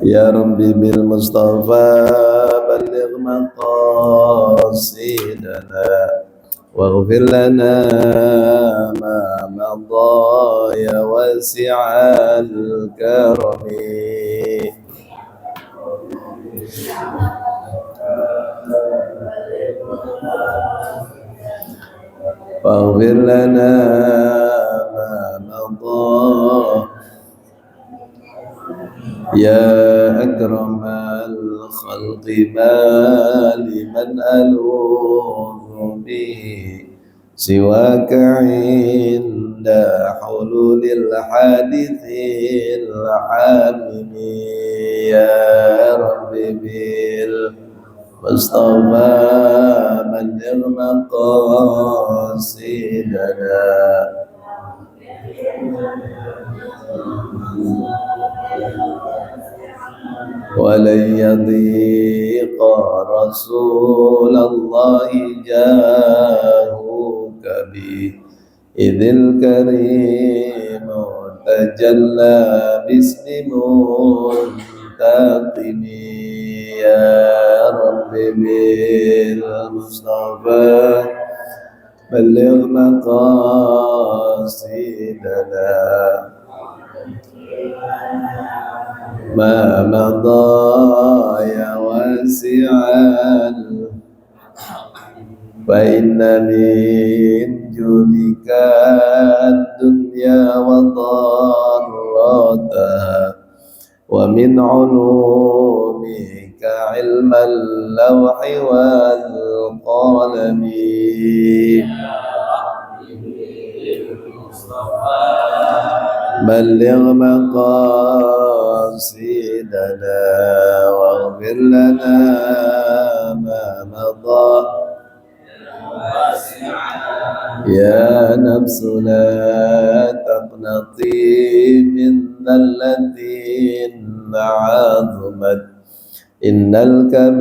Ya Rabbi bil Mustafa balligh maqasidana waghfir lana ma madha ya wasi'al karami. واغفر لنا ما مضى يا أكرم الخلق ما لمن ألوذ به سواك عند حلول الحادث العامم يا رب بالمصطفى بلغ مقاصدنا ولن يضيق رسول الله جاهك به إذ الكريم تجلى باسم منتقم يا رب بالمصطفى بلغ مقاصدنا ما مضى يا واسع فإن من جودك الدنيا وضرتها ومن علومك علم اللوح والقلم بلغ مقاصدنا واغفر لنا ما مضى يا نفس لا تقنطي من التي عظمت إن الكبائر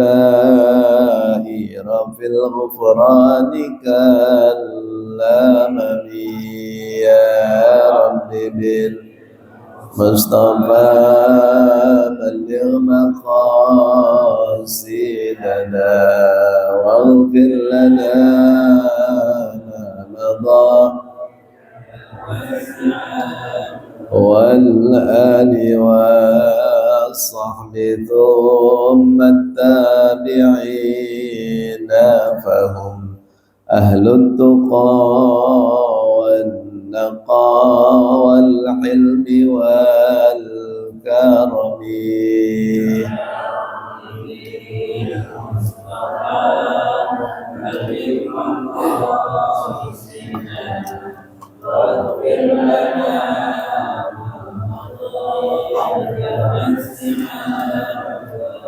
في الغفران كالأمم يا رب بالمصطفى بلغ مقاصدنا واغفر لنا ما مضى والآل والصحب ثم التابعين فهم أهل التقى والنقى والحلم والكرم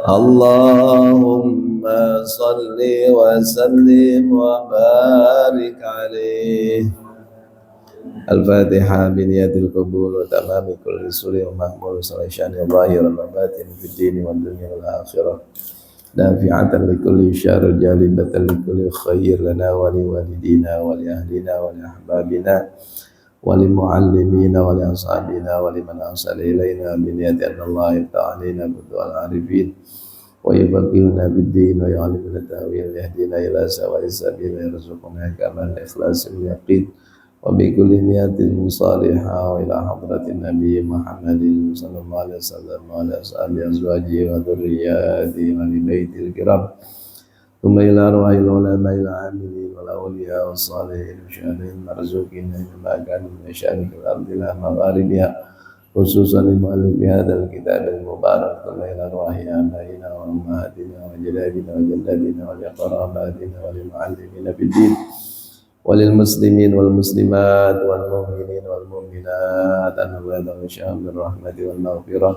اللهم صل وسلم وبارك عليه. الفاتحة بنية القبول وتمام كل سر ومحمول صليشان ظاهر وباطن في الدين والدنيا والآخرة نافعة لكل شر جالبة لكل خير لنا ولوالدينا ولأهلنا ولأحبابنا ولمعلمينا ولأصحابنا ولمن أرسل إلينا بنية أن الله يفتح علينا بدعاء العارفين ويفقهنا بالدين ويعلمنا التأويل ويهدينا إلى سواء السبيل ويرزقنا كمال الإخلاص واليقين وبكل نية صالحة وإلى حضرة النبي محمد صلى الله عليه وسلم وعلى آله أزواجه وذرياته ولبيت الكرام ثم إلى أرواح العلماء العاملين والأولياء والصالحين وشهداء المرزوقين بما كانوا من مشارق الأرض إلى مغاربها خصوصا لمؤلف هذا الكتاب المبارك ثم إلى أرواح آبائنا وأمهاتنا وجدادنا وجداتنا ولقراباتنا ولمعلمين في الدين وللمسلمين والمسلمات والمؤمنين والمؤمنات أن نبلغ شهر الرحمة والمغفرة.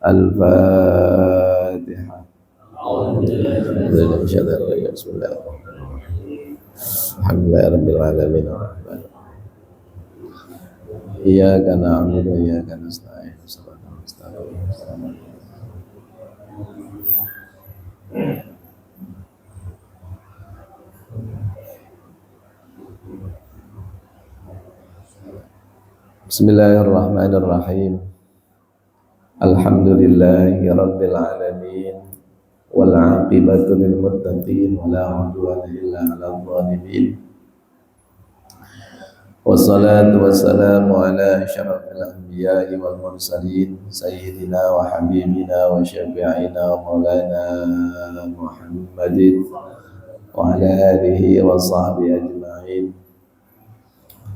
الفاتحة. بسم الله الحمد لله رب العالمين الرحمن إياك نعبد وإياك نستعين صراط المستقيم. Bismillahirrahmanirrahim. Alhamdulillahi Rabbil Alamin. Wal aqibatu lil muttaqin wa la udwana illa 'alal zalimin. Wassalatu wassalamu ala asyrafil anbiya'i wal mursalin sayyidina wa habibina wa syafi'ina wa maulana Muhammadin wa ala alihi wa sahbihi ajma'in.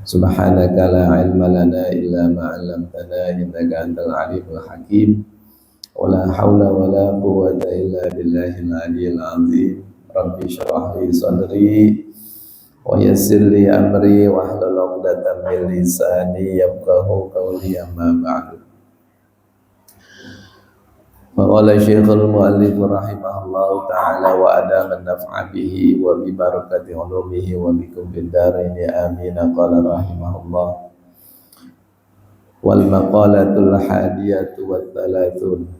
Subhanaka la ilma lana illa ma 'allamtana innaka antal alimul hakim. Wala haula wala quwwata illa billahil aliyyil azim. Rabbi shrah li sadri wa yassir li amri wahlul 'uqdatam min lisani yafqahu qawli, amma ba'du. Faqala Syekhul Mu'allif rahimahullahu ta'ala wa adama an-naf'a bihi wa bi barakati ulumihi wa bikum fid dharain amin. Qala rahimahullah wal maqalatul hadiyatu wat thalathun.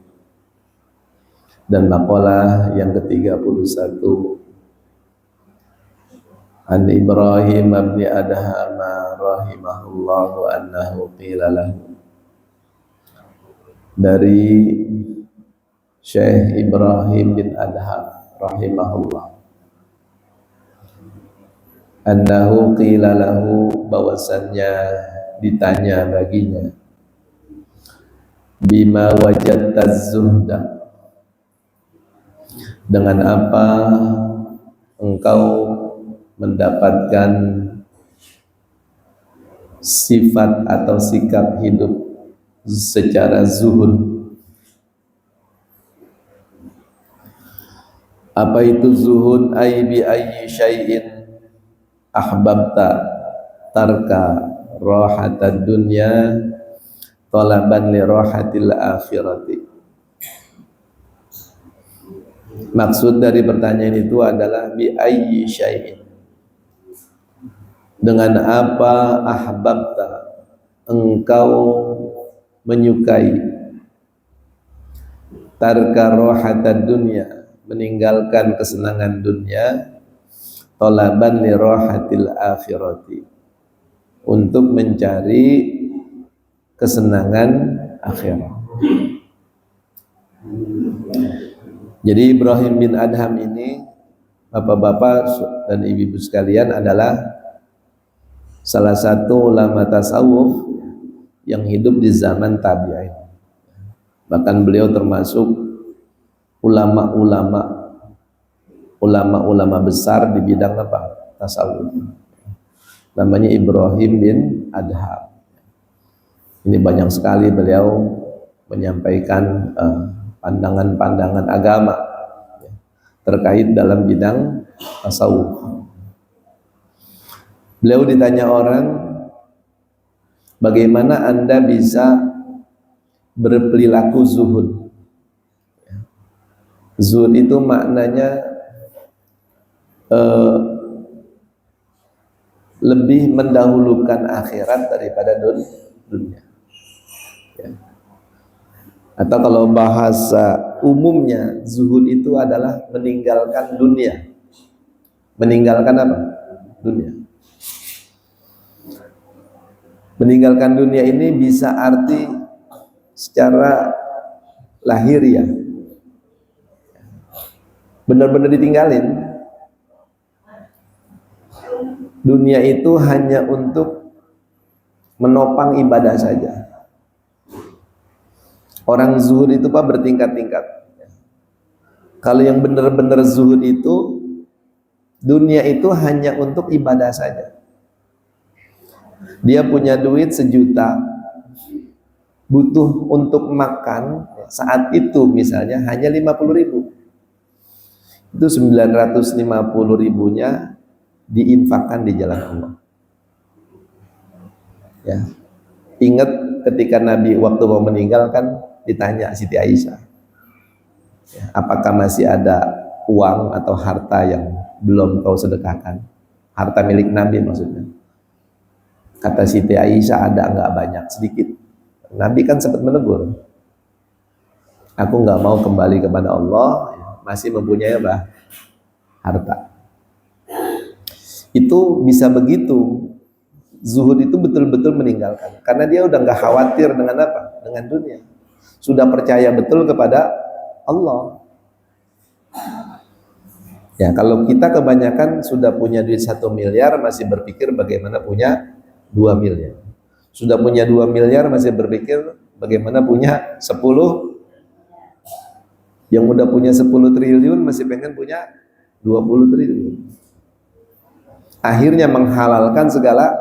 Dan maqalah yang ke-31 an Ibrahim bin Adham rahimahullahu annahu qila lahu, dari Syekh Ibrahim bin Adham rahimahullah, annahu qila lahu, bahwasannya ditanya baginya, bima wajadta zuhda, dengan apa engkau mendapatkan sifat atau sikap hidup secara zuhud. Apa itu zuhud? Ay bi ayyi syai'in ahbabta tarka rahatad dunya talaban li rahatil akhirati. Maksud dari pertanyaan itu adalah bi ayyi syai'in, dengan apa ahbabta engkau menyukai, tarka rahatad dunya, meninggalkan kesenangan dunia, talaban li rahatil akhirati, untuk mencari kesenangan akhirat. Jadi Ibrahim bin Adham ini, bapak-bapak dan ibu-ibu sekalian, adalah salah satu ulama tasawuf yang hidup di zaman tabi'in. Bahkan beliau termasuk ulama-ulama besar di bidang apa? Tasawuf. Namanya Ibrahim bin Adham. Ini banyak sekali beliau menyampaikan pandangan-pandangan agama terkait dalam bidang tasawuf. Beliau ditanya orang, bagaimana Anda bisa berperilaku zuhud? Zuhud itu maknanya lebih mendahulukan akhirat daripada dunia. Ya. Atau kalau bahasa umumnya, zuhud itu adalah meninggalkan dunia. Meninggalkan apa? Dunia. Meninggalkan dunia ini bisa arti secara lahiriah, benar-benar ditinggalin. Dunia itu hanya untuk menopang ibadah saja. Orang zuhud itu Pak bertingkat-tingkat. Kalau yang benar-benar zuhud itu, dunia itu hanya untuk ibadah saja. Dia punya duit 1 juta, butuh untuk makan saat itu misalnya hanya 50.000. Itu 950.000-nya diinfakkan di jalan Allah. Ya. Ingat ketika Nabi waktu mau meninggal kan ditanya Siti Aisyah, ya, apakah masih ada uang atau harta yang belum kau sedekahkan? Harta milik Nabi maksudnya. Kata Siti Aisyah, ada, enggak banyak, sedikit. Nabi kan sempat menegur, aku enggak mau kembali kepada Allah, masih mempunyai apa? Harta. Itu bisa begitu. Zuhud itu betul-betul meninggalkan, karena dia udah enggak khawatir dengan apa? Dengan dunia. sudah percaya betul kepada Allah. Ya, kalau kita kebanyakan sudah punya duit 1 miliar masih berpikir bagaimana punya 2 miliar. Sudah punya 2 miliar masih berpikir bagaimana punya 10. Yang udah punya 10 triliun masih pengen punya 20 triliun. Akhirnya menghalalkan segala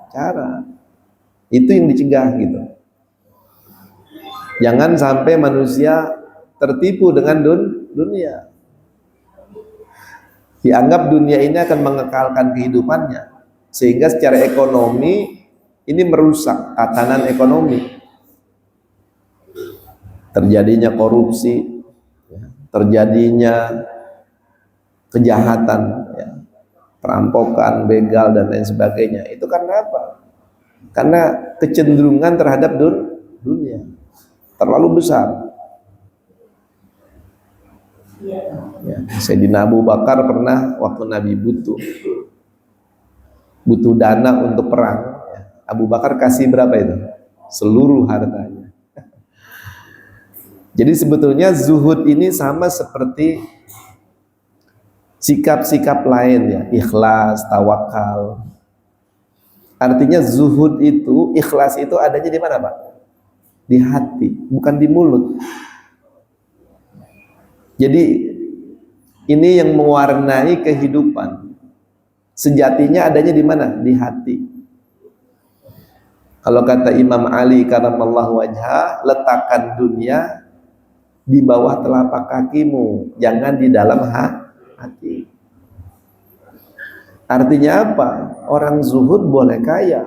cara. Itu yang dicegah gitu. Jangan sampai manusia tertipu dengan dunia. Dianggap dunia ini akan mengekalkan kehidupannya, sehingga secara ekonomi ini merusak tatanan ekonomi. Terjadinya korupsi, terjadinya kejahatan, perampokan, begal dan lain sebagainya. Itu karena apa? Karena kecenderungan terhadap dunia terlalu besar. Ya, Sayyidina Abu Bakar pernah waktu Nabi butuh dana untuk perang, Abu Bakar kasih berapa itu? Seluruh hartanya. Jadi sebetulnya zuhud ini sama seperti sikap-sikap lain ya, ikhlas, tawakal. Artinya zuhud itu, ikhlas itu adanya di mana, Pak? Di hati, bukan di mulut. Jadi ini yang mewarnai kehidupan. Sejatinya adanya di mana? Di hati. Kalau kata Imam Ali karamallahu wajhah, letakkan dunia di bawah telapak kakimu, jangan di dalam hati. Artinya apa? Orang zuhud boleh kaya,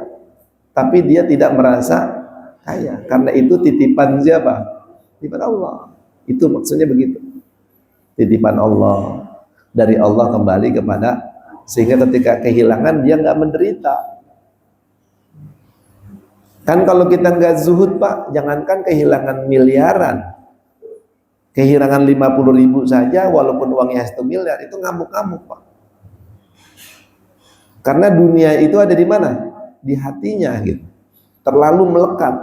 tapi dia tidak merasa kaya, karena itu titipan siapa? Titipan Allah. Itu maksudnya begitu. Titipan Allah, dari Allah kembali kepada, sehingga ketika kehilangan dia nggak menderita. Kan kalau kita nggak zuhud, Pak, jangankan kehilangan miliaran, kehilangan 50.000 saja walaupun uangnya 1 miliar itu ngamuk-ngamuk, Pak. Karena dunia itu ada di mana? Di hatinya gitu. Terlalu melekat.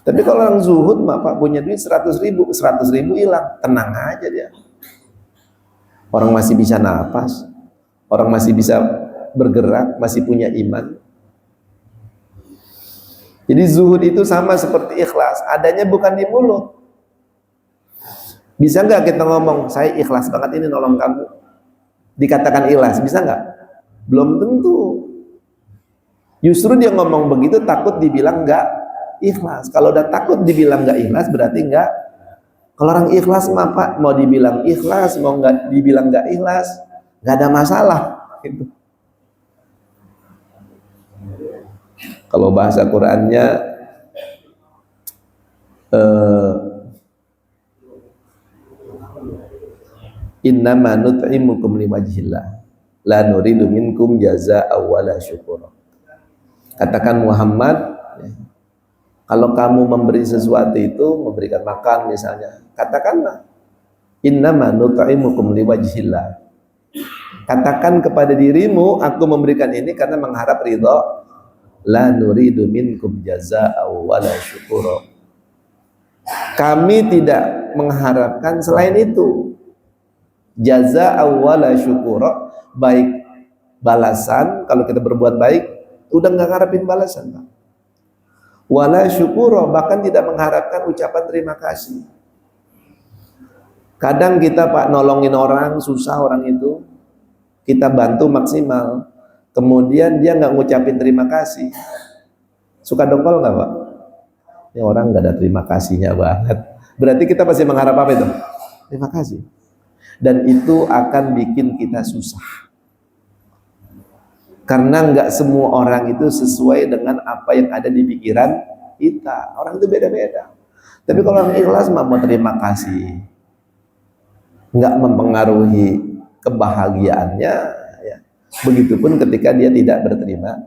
Tapi kalau orang zuhud, Pak, punya duit 100.000 hilang, tenang aja dia. Orang masih bisa napas, orang masih bisa bergerak, masih punya iman. Jadi zuhud itu sama seperti ikhlas, adanya bukan di mulut. Bisa nggak kita ngomong, saya ikhlas banget ini nolong kamu, dikatakan ikhlas, bisa nggak? Belum tentu. Justru dia ngomong begitu takut dibilang nggak ikhlas. Kalau udah takut dibilang nggak ikhlas, berarti nggak. Kalau orang ikhlas mah, Pak, mau dibilang ikhlas, mau nggak dibilang nggak ikhlas, nggak ada masalah. Gitu. Kalau bahasa Qurannya innama nut'imukum liwajhillah la nuridu minkum jazaa'a wala syukura. Katakan Muhammad, kalau kamu memberi sesuatu itu, memberikan makan misalnya, katakanlah innama nut'imukum liwajhillah. Katakan kepada dirimu, aku memberikan ini karena mengharap ridha, la nuridu minkum jazaa'a wala syukura. Kami tidak mengharapkan selain itu. Jazaa'a wala syukura, baik balasan, kalau kita berbuat baik, udah nggak ngarepin balasan, Pak. Wala syukura, bahkan tidak mengharapkan ucapan terima kasih. Kadang kita, Pak, nolongin orang, susah orang itu, kita bantu maksimal, kemudian dia nggak ngucapin terima kasih, suka dongkol nggak, Pak? Ini orang nggak ada terima kasihnya banget. Berarti kita pasti mengharap apa itu? Terima kasih. Dan itu akan bikin kita susah. Karena nggak semua orang itu sesuai dengan apa yang ada di pikiran kita. Orang itu beda-beda. Tapi kalau orang ikhlas mau terima kasih, nggak mempengaruhi kebahagiaannya, ya. Begitupun ketika dia tidak berterima.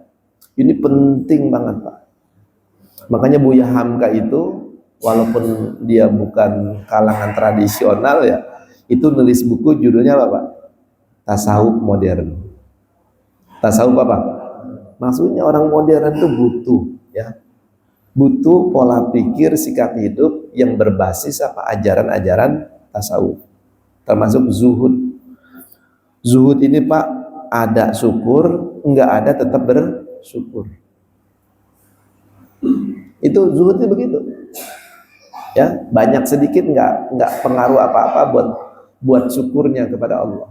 Ini penting banget, Pak. Makanya Buya Hamka itu, walaupun dia bukan kalangan tradisional ya, itu nulis buku judulnya apa, Pak? Tasawuf modern. Tasawuf apa? Maksudnya orang modern itu butuh, ya, butuh pola pikir, sikap hidup yang berbasis ajaran-ajaran tasawuf, termasuk zuhud. Zuhud ini Pak, ada syukur, enggak ada tetap bersyukur. Itu zuhudnya begitu. Ya, banyak sedikit enggak pengaruh apa-apa buat syukurnya kepada Allah.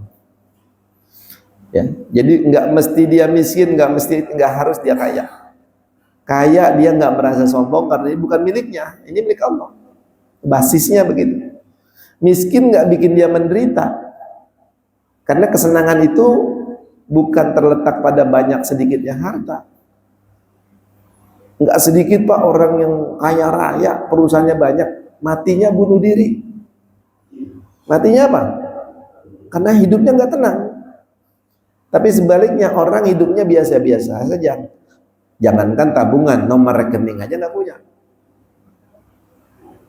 Ya, jadi enggak mesti dia miskin, enggak harus dia kaya. Kaya dia enggak merasa sombong karena ini bukan miliknya, ini milik Allah. Basisnya begitu. Miskin enggak bikin dia menderita, karena kesenangan itu bukan terletak pada banyak sedikitnya harta. Enggak sedikit Pak orang yang kaya raya, perusahaannya banyak, matinya bunuh diri. Matinya apa? Karena hidupnya enggak tenang. Tapi sebaliknya orang hidupnya biasa-biasa saja. Jangankan tabungan, nomor rekening aja enggak punya.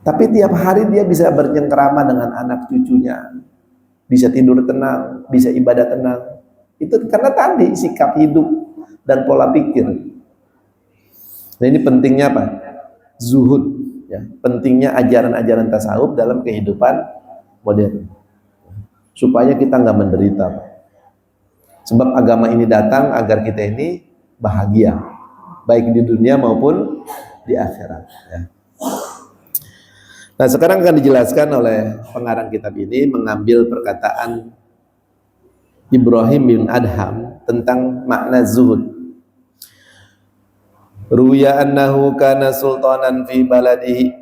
Tapi tiap hari dia bisa bercengkerama dengan anak cucunya, bisa tidur tenang, bisa ibadah tenang. Itu karena tadi sikap hidup dan pola pikir. Nah ini pentingnya apa? Zuhud, ya. Pentingnya ajaran-ajaran tasawuf dalam kehidupan modern, supaya kita nggak menderita, Pak. Sebab agama ini datang agar kita ini bahagia, baik di dunia maupun di akhirat, ya. Nah sekarang akan dijelaskan oleh pengarang kitab ini, mengambil perkataan Ibrahim bin Adham tentang makna zuhud. Ruya annahu kana sultanan fi baladihi.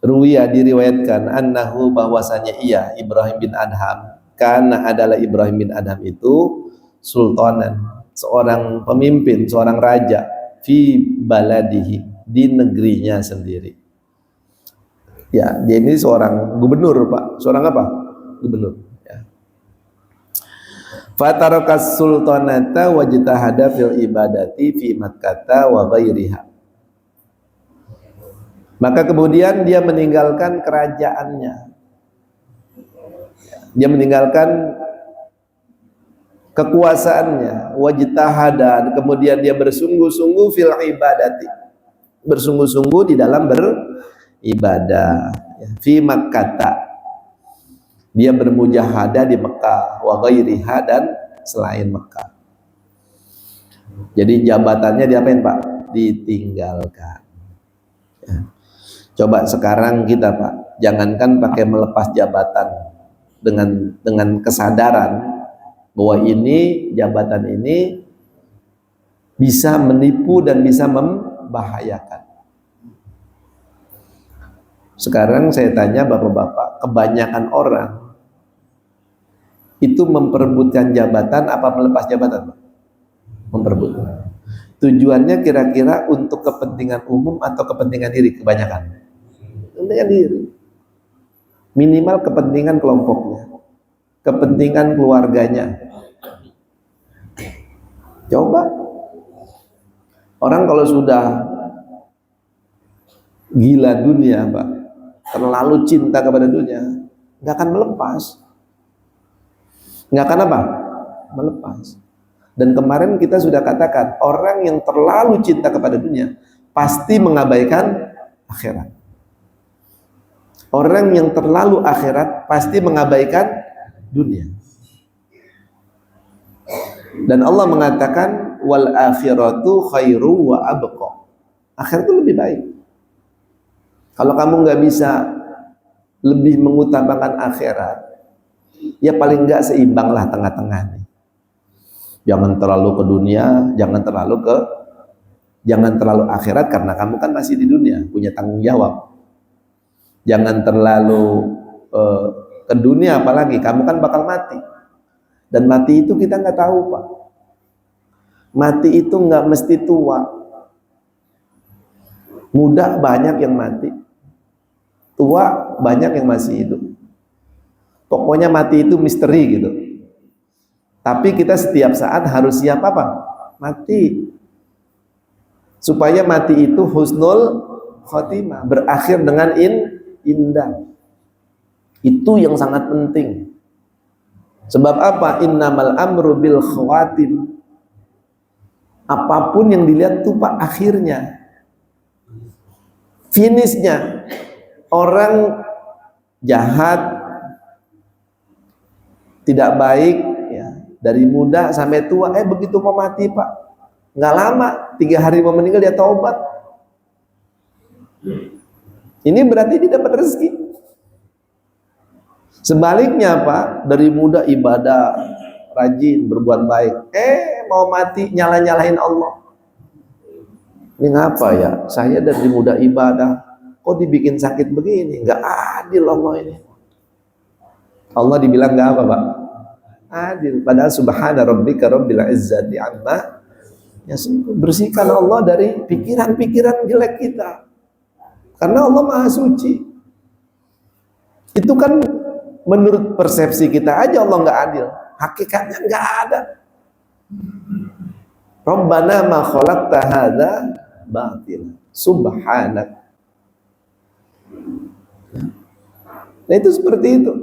Ruya diriwayatkan annahu bahwasanya ia Ibrahim bin Adham, karena adalah Ibrahim bin Adham itu sultanan, seorang pemimpin, seorang raja, fi baladihi, di negerinya sendiri. Ya, dia ini seorang gubernur, Pak. Seorang apa? Gubernur, ya. Fatarakas sultanata wajtahada fil ibadati fi Makkah wa ghairiha. Maka kemudian dia meninggalkan kerajaannya. Dia meninggalkan kekuasaannya, wajtahada, kemudian dia bersungguh-sungguh fil ibadati. Bersungguh-sungguh di dalam beribadah, fi Makkah. Dia bermujahadah di Mekah, wa ghairiha, dan selain Mekah. Jadi jabatannya diapain Pak? Ditinggalkan, ya. Coba sekarang kita Pak, jangankan pakai melepas jabatan dengan kesadaran bahwa ini jabatan ini bisa menipu dan bisa membahayakan. Sekarang saya tanya bapak-bapak, kebanyakan orang itu memperebutkan jabatan apa melepas jabatan? Memperebutkan. Tujuannya kira-kira untuk kepentingan umum atau kepentingan diri? Kebanyakan kepentingan diri, minimal kepentingan kelompoknya, kepentingan keluarganya. Coba orang kalau sudah gila dunia Pak, terlalu cinta kepada dunia, nggak akan melepas. Nggak akan apa? Melepas. Dan kemarin kita sudah katakan, orang yang terlalu cinta kepada dunia pasti mengabaikan akhirat. Orang yang terlalu akhirat pasti mengabaikan dunia. Dan Allah mengatakan wal akhiratu khairu wa abqa. Akhirat itu lebih baik. Kalau kamu nggak bisa lebih mengutamakan akhirat, ya paling nggak seimbanglah tengah-tengah nih. Jangan terlalu ke dunia, jangan terlalu akhirat, karena kamu kan masih di dunia, punya tanggung jawab. Jangan terlalu ke dunia, apalagi kamu kan bakal mati. Dan mati itu kita nggak tahu Pak. Mati itu nggak mesti tua. Muda banyak yang mati, tua banyak yang masih hidup. Pokoknya mati itu misteri gitu. Tapi kita setiap saat harus siap apa? Mati. Supaya mati itu husnul khotimah, berakhir dengan indah. Itu yang sangat penting. Sebab apa? Innamal amru bil khawatim. Apapun yang dilihat itu Pak akhirnya. finishnya orang jahat, tidak baik ya, dari muda sampai tua, begitu mau mati Pak, nggak lama, 3 hari mau meninggal dia taubat. Ini berarti dia dapat rezeki. Sebaliknya Pak, dari muda ibadah, rajin, berbuat baik, mau mati nyala-nyalahin Allah. Ini ngapa ya? Saya dari muda ibadah, kok dibikin sakit begini? Nggak adil Allah ini. Allah dibilang nggak apa Pak? Adil. Padahal subhana rabbika rabbil izzati amma yasifun. Bersihkan Allah dari pikiran-pikiran jelek kita. Karena Allah Maha Suci. Itu kan menurut persepsi kita aja Allah nggak adil. Hakikatnya nggak ada. Rabbana ma khalaqta hadza batil. Subhanak. Nah itu seperti itu.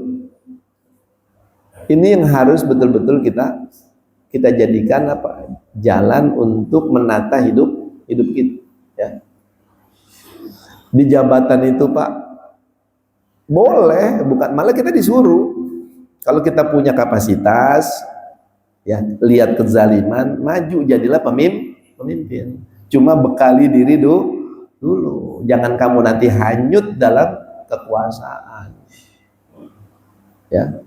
Ini yang harus betul-betul kita jadikan apa? Jalan untuk menata hidup kita. Ya. Di jabatan itu Pak, boleh, bukan malah kita disuruh. Kalau kita punya kapasitas, ya lihat kezaliman, maju jadilah pemimpin. Cuma bekali diri dulu. Jangan kamu nanti hanyut dalam kekuasaan. Ya.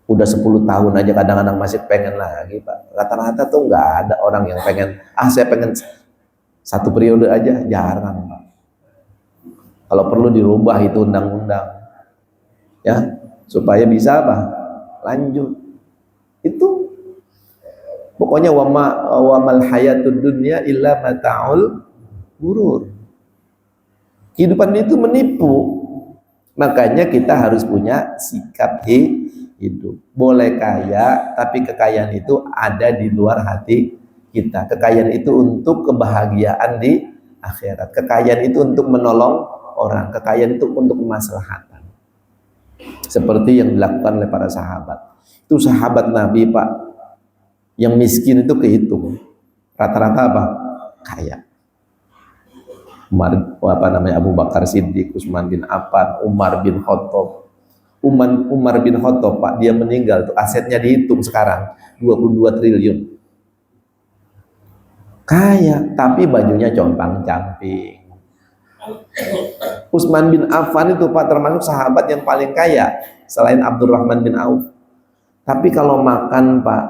Udah 10 tahun aja kadang-kadang masih pengen lagi Pak. Rata-rata tuh nggak ada orang yang pengen, saya pengen 1 periode aja, jarang Pak. Kalau perlu dirubah itu undang-undang, ya supaya bisa apa? Lanjut. Itu pokoknya wamal hayatud dunya illa mata'ul ghurur. Kehidupan itu menipu. Makanya kita harus punya sikap hidup. Boleh kaya, tapi kekayaan itu ada di luar hati kita. Kekayaan itu untuk kebahagiaan di akhirat. Kekayaan itu untuk menolong orang. Kekayaan itu untuk kemaslahatan. Seperti yang dilakukan oleh para sahabat. Itu sahabat Nabi Pak, yang miskin itu kehitung. Rata-rata apa? Kaya. Abu Bakar Siddiq, Utsman bin Affan, Umar bin Khattab. Umar bin Khattab Pak, dia meninggal tuh asetnya dihitung sekarang 22 triliun. Kaya, tapi bajunya compang-camping. Utsman bin Affan itu Pak termasuk sahabat yang paling kaya selain Abdurrahman bin Auf. Tapi kalau makan Pak,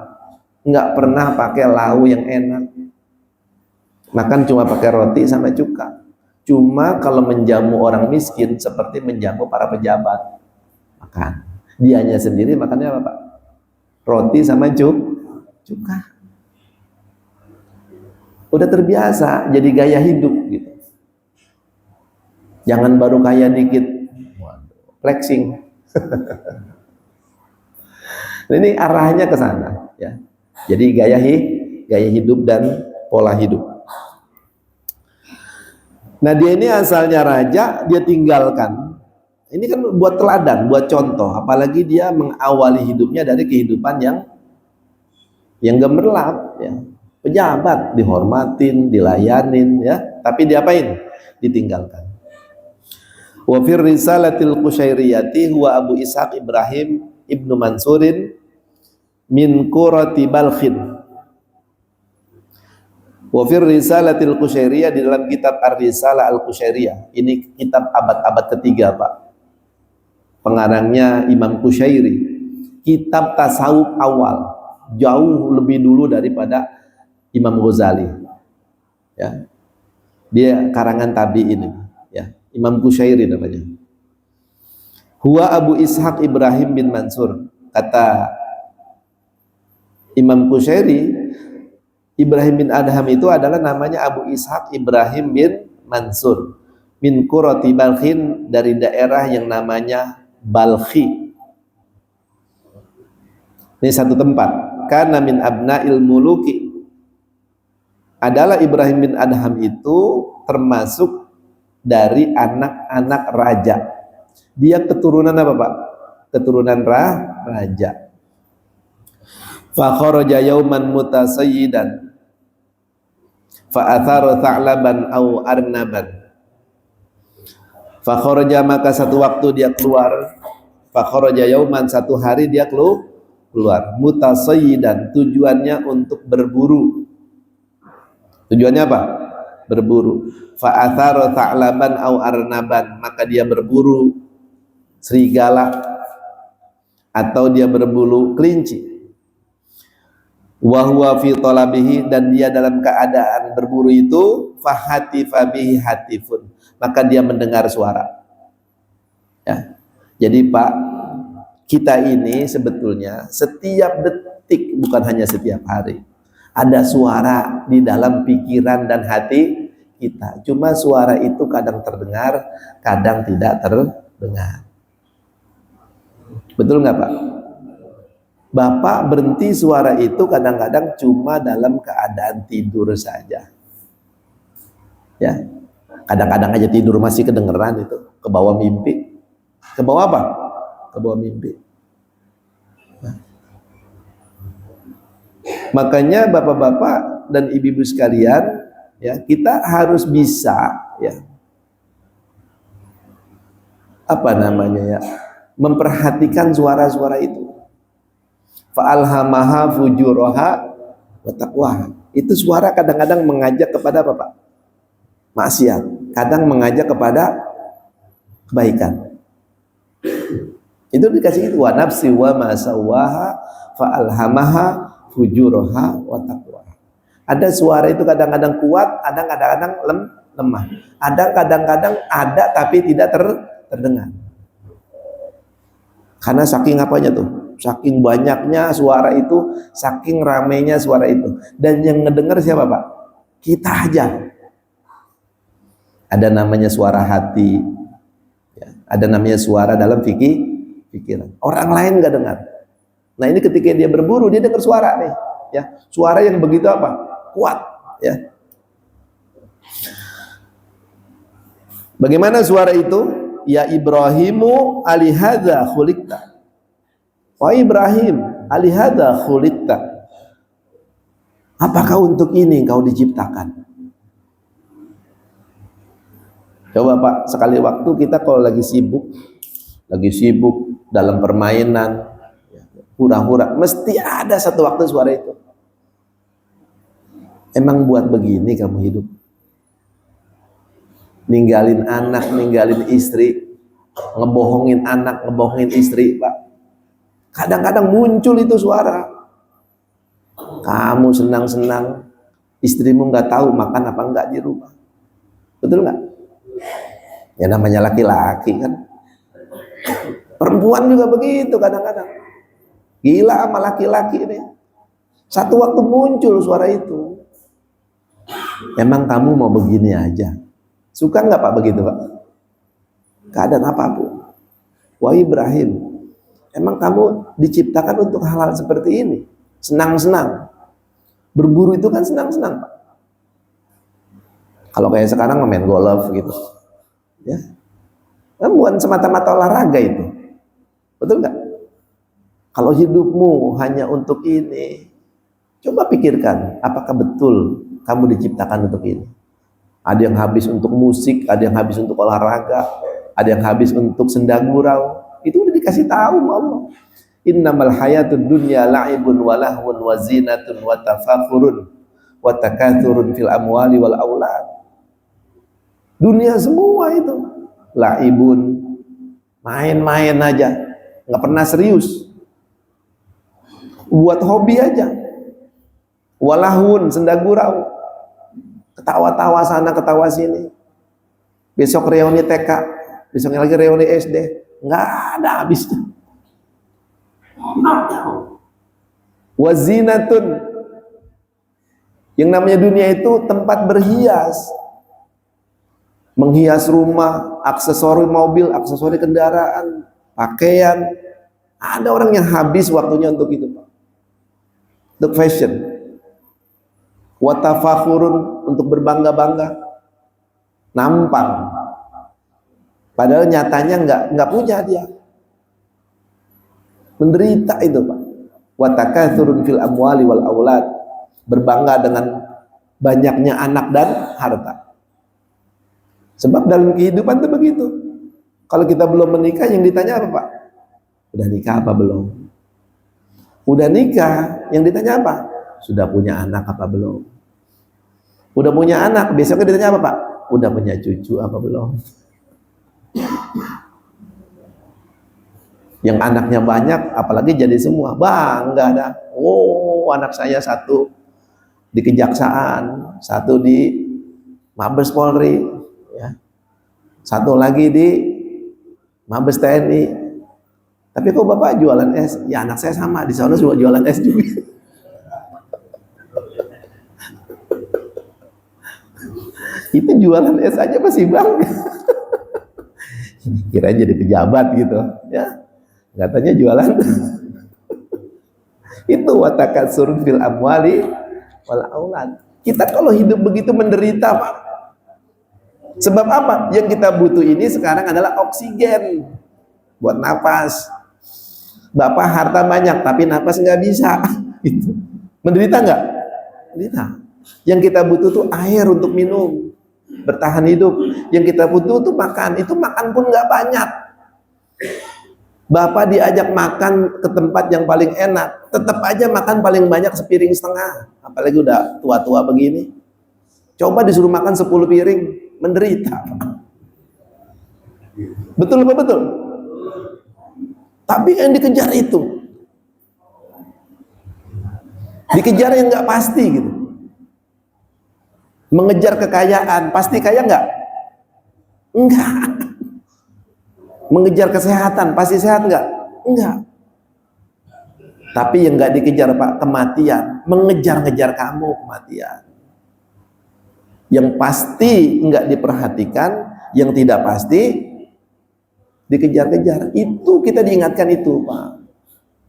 nggak pernah pakai lauk yang enak. Makan cuma pakai roti sama cuka. Cuma kalau menjamu orang miskin seperti menjamu para pejabat. Makan. Dianya sendiri makannya apa Pak? Roti sama cuka. Udah terbiasa jadi gaya hidup gitu. Jangan baru kaya dikit, flexing. Ini arahnya ke sana ya. Jadi gaya hidup dan pola hidup. Nah dia ini asalnya raja, dia tinggalkan. Ini kan buat teladan, buat contoh. Apalagi dia mengawali hidupnya dari kehidupan yang gemerlap, ya. Pejabat dihormatin, dilayanin, ya. Tapi diapain? Ditinggalkan. Wa fir risalatil Qusyairiyati huwa Abu Ishaq Ibrahim ibnu Mansurin min Qurati Balkhin. Wa fir risalatil Qusyairiyah, di dalam kitab Ar-Risalah Al-Qusyairiyah. Ini kitab abad-abad ketiga Pak. Pengarangnya Imam Qusyairi. Kitab tasawuf awal, jauh lebih dulu daripada Imam Ghazali. Ya. Dia karangan tabi'in, ya. Imam Qusyairi namanya. Huwa Abu Ishaq Ibrahim bin Mansur. Kata Imam Qusyairi, Ibrahim bin Adham itu adalah namanya Abu Ishaq Ibrahim bin Mansur. Min Qurati Balkhin, dari daerah yang namanya Balkhi. Ini satu tempat. Karena min abna'il muluki, adalah Ibrahim bin Adham itu termasuk dari anak-anak raja. Dia keturunan apa Pak? Keturunan raja. Fa kharaja yauman mutasayyidan fa athara tha'laban aw arnaban. Fa kharaja, maka satu waktu dia keluar. Fa kharaja yauman, satu hari dia keluar. Mutasayyidan, tujuannya untuk berburu. Tujuannya apa? Berburu. Fa athara ta'laban au arnaban, maka dia berburu serigala atau dia berburu kelinci. Wa huwa fi talabihi, dan dia dalam keadaan berburu itu, fahatifa bihi hatifun, maka dia mendengar suara. Ya. Jadi Pak, kita ini sebetulnya setiap detik, bukan hanya setiap hari, ada suara di dalam pikiran dan hati kita. Cuma suara itu kadang terdengar, kadang tidak terdengar. Betul nggak Pak? Bapak berhenti suara itu kadang-kadang cuma dalam keadaan tidur saja. Ya, kadang-kadang aja tidur masih kedengeran itu, ke bawah mimpi. Ke bawah apa? Ke bawah mimpi. Nah. Makanya bapak-bapak dan ibu-ibu sekalian, ya, kita harus bisa, ya, apa namanya, ya, memperhatikan suara-suara itu. Fa'alhamaha fujuraha wa taqwaha. Itu suara kadang-kadang mengajak kepada apa Pak? Maksiat. Kadang mengajak kepada kebaikan. Itu dikasih itu, wa nafsi wa ma sawaha fa'alhamaha fujuraha wa taqwaha. Ada suara itu kadang-kadang kuat, ada kadang-kadang lemah. Ada kadang-kadang ada tapi tidak terdengar. Karena saking apanya tuh? Saking banyaknya suara itu, saking ramainya suara itu. Dan yang ngedenger siapa Pak? Kita aja. Ada namanya suara hati, ya. Ada namanya suara dalam pikiran. Orang lain nggak dengar. Nah ini ketika dia berburu, dia dengar suara nih, ya. Suara yang begitu apa? Kuat, ya. Bagaimana suara itu? Ya Ibrahimu alihadza khuliqta. Wahai Ibrahim, alihadza khuliqta. Apakah untuk ini engkau diciptakan? Coba Pak, sekali waktu kita kalau lagi sibuk dalam permainan, hura-hura, mesti ada satu waktu suara itu. Emang buat begini kamu hidup? Ninggalin anak, ninggalin istri, ngebohongin anak, ngebohongin istri, Pak. Kadang-kadang muncul itu suara. Kamu senang-senang, istrimu nggak tahu makan apa enggak di rumah. Betul nggak? Ya namanya laki-laki kan. Perempuan juga begitu kadang-kadang. Gila sama laki-laki ini. Satu waktu muncul suara itu. Emang kamu mau begini aja? Suka nggak Pak begitu Pak? Keadaan apapun. Wahai Ibrahim, emang kamu diciptakan untuk hal-hal seperti ini? Senang-senang. Berburu itu kan senang-senang Pak. Kalau kayak sekarang main golf gitu, ya, kan bukan semata-mata olahraga itu, betul nggak? Kalau hidupmu hanya untuk ini, coba pikirkan, apakah betul kamu diciptakan untuk ini? Ada yang habis untuk musik, ada yang habis untuk olahraga, ada yang habis untuk senda gurau. Itu udah dikasih tahu sama Allah. Innamal hayatud dunya la'ibun wa lahwun wa zinatun wa tafakhurun wa takathurun fil amwali wal aulad. Dunia semua itu la'ibun, main-main aja, nggak pernah serius, buat hobi aja. Walahun, senda gurau, ketawa-tawa sana, ketawa sini. Besok reuni TK, besoknya lagi reuni SD, nggak ada habisnya. Wazinatun, yang namanya dunia itu tempat berhias, menghias rumah, aksesori mobil, aksesori kendaraan, pakaian. Ada orang yang habis waktunya untuk itu, Pak. Untuk fashion. Watafakhurun, untuk berbangga-bangga. Nampang. Padahal nyatanya nggak punya dia. Menderita itu, Pak. Watakathurun fil amwali wal aulad, berbangga dengan banyaknya anak dan harta. Sebab dalam kehidupan itu begitu. Kalau kita belum menikah, yang ditanya apa Pak? Udah nikah apa belum? Udah nikah, yang ditanya apa? Sudah punya anak apa belum? Udah punya anak, besoknya ditanya apa Pak? Udah punya cucu apa belum? Yang anaknya banyak, apalagi jadi semua, bangga dah. Oh, anak saya satu di Kejaksaan, satu di Mabes Polri, ya. Satu lagi di Mabes TNI. Tapi kok Bapak jualan es? Ya anak saya sama, di sana juga jualan es juga. Itu jualan es aja masih bangga. Kira jadi pejabat gitu, ya. Katanya jualan. Itu watakatsur fil amwali wal aulad. Kita kalau hidup begitu menderita, Pak. Sebab apa? Yang kita butuh ini sekarang adalah oksigen buat napas. Bapak harta banyak tapi napas nggak bisa. Itu menderita nggak? Menderita. Yang kita butuh tuh air untuk minum, bertahan hidup. Yang kita butuh tuh makan. Itu makan pun nggak banyak. Bapak diajak makan ke tempat yang paling enak, tetap aja makan paling banyak sepiring setengah. Apalagi udah tua-tua begini. Coba disuruh makan 10 piring, menderita. Betul apa betul? Tapi yang dikejar itu, dikejar yang nggak pasti gitu. Mengejar kekayaan, pasti kaya nggak? Enggak. Mengejar kesehatan, pasti sehat nggak? Enggak. Tapi yang nggak dikejar Pak, kematian. Mengejar-ngejar kamu kematian. Yang pasti nggak diperhatikan, yang tidak pasti dikejar-kejar. Itu kita diingatkan itu Pak.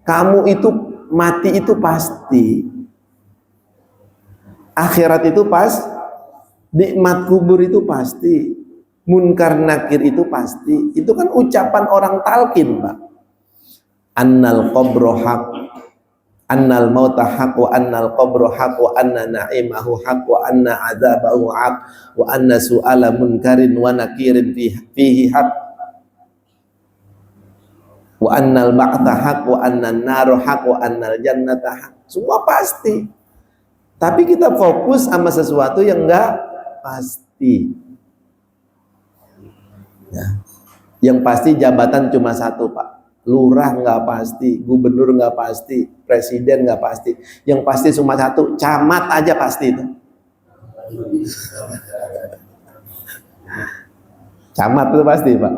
Kamu itu mati itu pasti. Akhirat itu pas. Nikmat kubur itu pasti. Munkar nakir itu pasti. Itu kan ucapan orang talqin Pak. Annal qabru haq, annal mauta haq, wa annal qabru haq, wa anna na'imahu haq, wa anna adzabahu haq, wa anna su'ala munkarin wa nakirin fihi haq, wa annal ba'tha haq, wa anna naru haq, wa annal jannata haq. Semua pasti. Tapi kita fokus sama sesuatu yang enggak pasti. Ya. Yang pasti jabatan cuma satu Pak. Lurah nggak pasti, gubernur nggak pasti, presiden nggak pasti. Yang pasti cuma satu, camat aja pasti itu. Camat itu pasti Pak.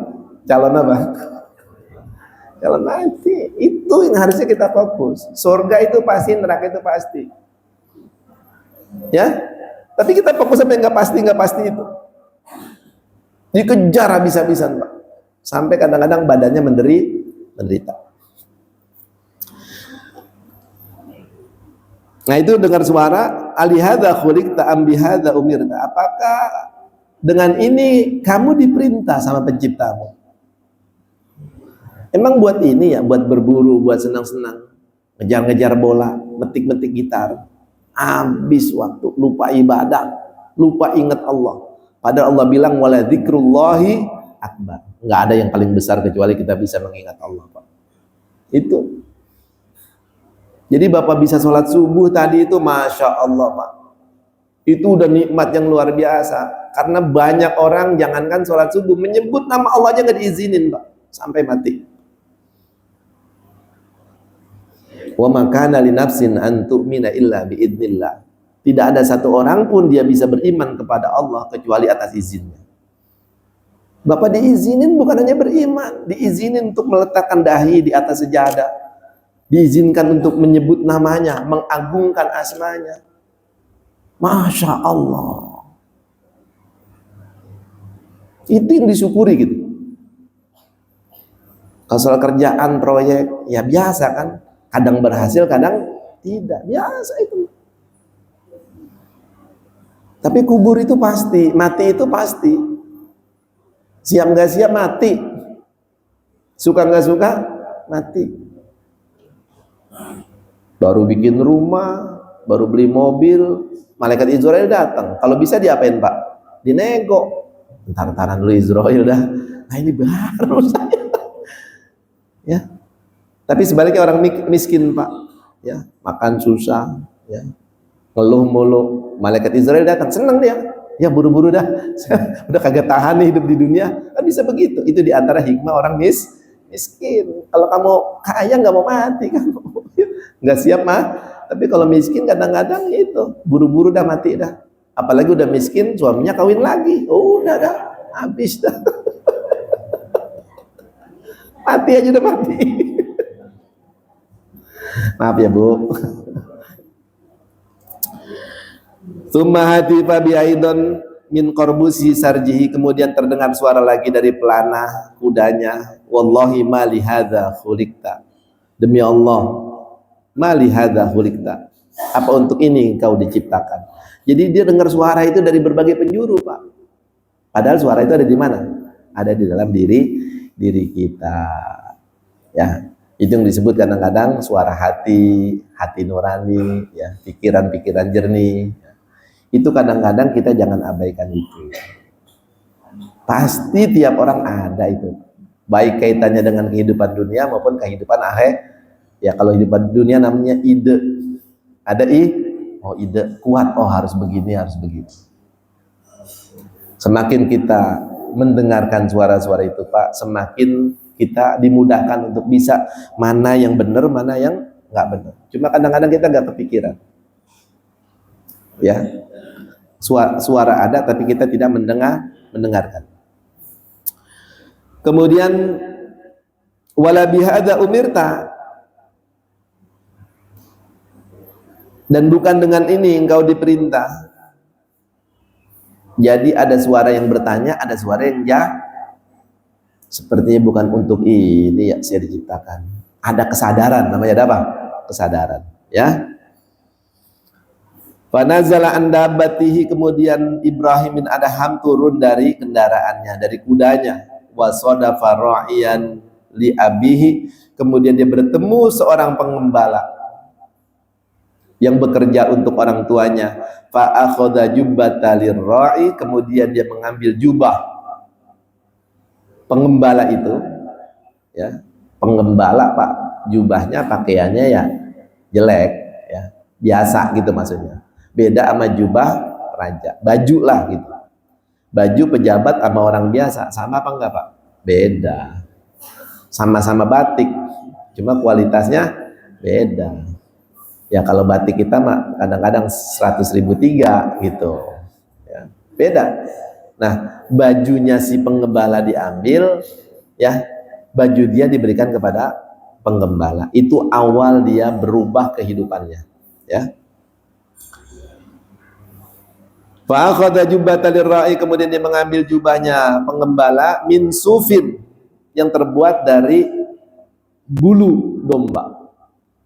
Calon apa? Calon mati. Itu yang harusnya kita fokus. Surga itu pasti, neraka itu pasti. Ya, tapi kita fokus sampai nggak pasti itu. Dikejar habis-habisan Pak. Sampai kadang-kadang badannya menderita. Nah itu dengar suara alihadza khuliqta am bihadza umirta. Apakah dengan ini kamu diperintah sama penciptamu? Emang buat ini ya, buat berburu, buat senang-senang, ngejar-ngejar bola, metik-metik gitar, habis waktu, lupa ibadah, lupa ingat Allah. Padahal Allah bilang wala dzikrullahi akbar. Nggak ada yang paling besar kecuali kita bisa mengingat Allah Pak. Itu. Jadi Bapak bisa sholat subuh tadi itu Masya Allah Pak. Itu udah nikmat yang luar biasa. Karena banyak orang jangankan sholat subuh, menyebut nama Allah aja nggak diizinin Pak. Sampai mati. Wa makana li nafsin an tu'mina illa biidnillah. Tidak ada satu orang pun dia bisa beriman kepada Allah kecuali atas izinnya. Bapak diizinin bukan hanya beriman, diizinin untuk meletakkan dahi di atas sejadah, diizinkan untuk menyebut namanya, mengagungkan asmanya. Masya Allah. Itu yang disyukuri gitu. Kalau soal kerjaan, proyek, ya biasa kan. Kadang berhasil, kadang tidak. Biasa itu. Tapi kubur itu pasti, mati itu pasti. Siap nggak siap mati. Suka nggak suka mati. Baru bikin rumah, baru beli mobil, malaikat Israel datang. Kalau bisa diapain Pak? Dinego. Ntar-ntaran dulu Israel dah. Nah ini baru saya. Ya. Tapi sebaliknya orang miskin Pak, ya makan susah, ya ngeluh mulu. Malaikat Israel datang, seneng dia. Ya buru-buru dah, udah kagak tahan nih hidup di dunia. Kan bisa begitu. Itu diantara hikmah orang miskin. Kalau kamu kaya nggak mau mati kan, nggak siap mah. Tapi kalau miskin kadang-kadang itu buru-buru dah mati dah. Apalagi udah miskin, suaminya kawin lagi, oh udah dah, habis dah. Mati aja udah mati. Maaf ya Bu. Tsumma hatifa bi aidon min qarbusi sarjihi, kemudian terdengar suara lagi dari pelana kudanya, wallahi ma li hadza khuliqta, demi Allah, ma li hadza khuliqta, apa untuk ini engkau diciptakan. Jadi dia dengar suara itu dari berbagai penjuru Pak, padahal suara itu ada di mana? Ada di dalam diri kita, ya. Itu yang disebut kadang-kadang suara hati nurani, ya, pikiran-pikiran jernih. Itu kadang-kadang kita jangan abaikan itu. Pasti tiap orang ada itu, baik kaitannya dengan kehidupan dunia maupun kehidupan akhir. Ya kalau kehidupan dunia namanya ide, ada ide kuat, harus begini, harus begitu. Semakin kita mendengarkan suara-suara itu Pak, semakin kita dimudahkan untuk bisa mana yang benar, mana yang nggak benar. Cuma kadang-kadang kita nggak kepikiran, ya. Suara ada tapi kita tidak mendengarkan. Kemudian wala bihadza umirta, dan bukan dengan ini engkau diperintah. Jadi ada suara yang bertanya, ada suara yang sepertinya bukan untuk ini ya saya diciptakan. Ada kesadaran, namanya apa? Kesadaran, ya. Fanazala an dabbatihi, kemudian Ibrahim bin Adham turun dari kendaraannya, dari kudanya. Wa sadafa ra'iyan li abihi, kemudian dia bertemu seorang pengembala yang bekerja untuk orang tuanya. Fa akhadha jubbata lirra'i, kemudian dia mengambil jubah pengembala itu, ya. Pengembala Pak, jubahnya pakaiannya ya jelek, ya biasa gitu maksudnya. Beda sama jubah raja, baju lah gitu. Baju pejabat sama orang biasa sama apa enggak Pak? Beda. Sama-sama batik, cuma kualitasnya beda. Ya kalau batik kita mah kadang-kadang 100.000 3 gitu, ya, beda. Nah bajunya si pengembala diambil, ya, baju dia diberikan kepada penggembala. Itu awal dia berubah kehidupannya, ya. Fa akhadha jubbata lirra'i, kemudian dia mengambil jubahnya pengembala min sufin, yang terbuat dari bulu domba,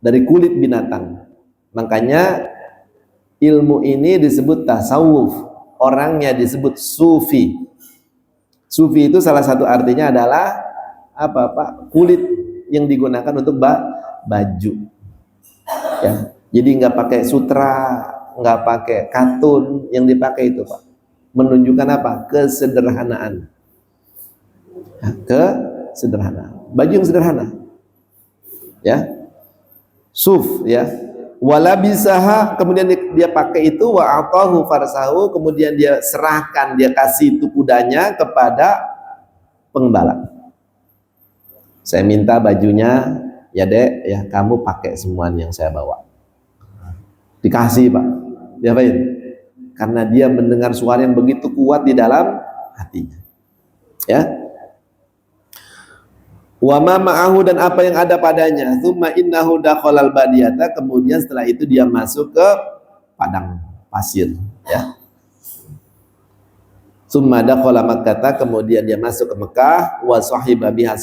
dari kulit binatang. Makanya ilmu ini disebut tasawuf, orangnya disebut sufi. Sufi itu salah satu artinya adalah apa Pak? Kulit yang digunakan untuk baju, ya. Jadi nggak pakai sutra, nggak pakai katun, yang dipakai itu Pak menunjukkan apa? Kesederhanaan, ya, kesederhanaan, baju yang sederhana, ya, suf, ya. Wala bisaha, kemudian dia pakai itu, wa atahu farsahu, kemudian dia serahkan, dia kasih itu kudanya kepada pengembala. Saya minta bajunya, ya Dek, ya kamu pakai semua yang saya bawa. Dikasih Pak, diapain? Karena dia mendengar suara yang begitu kuat di dalam hatinya, ya. Wa ma ma'ahu, dan apa yang ada padanya. Tsumma innahu dakhalal badiyata, kemudian setelah itu dia masuk ke padang pasir, ya. Tsumma dakhala Makkah, kemudian dia masuk ke Mekah. Wa sahiba biha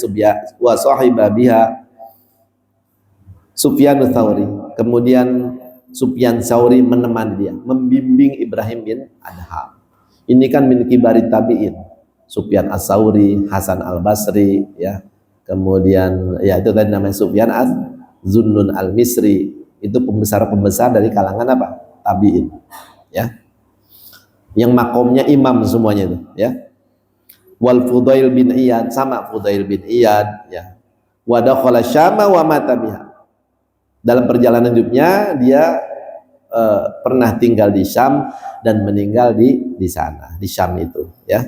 Sufyan Tsauri, kemudian Sufyan Tsauri menemani dia, membimbing Ibrahim bin Adham. Ini kan min kibari tabi'in, Sufyan Ats-Tsauri, Hasan Al-Basri, ya. Kemudian ya itu tadi namanya Sufyan Az-Zunnun Al-Misri, itu pembesar-pembesar dari kalangan apa? Tabi'in, ya. Yang makomnya imam semuanya itu, ya. Wal Fudail bin Iyad, sama Fudail bin Iyad, ya. Wa dakhala Syama wa mata biha. Dalam perjalanan hidupnya dia pernah tinggal di Syam dan meninggal di sana, di Syam itu, ya.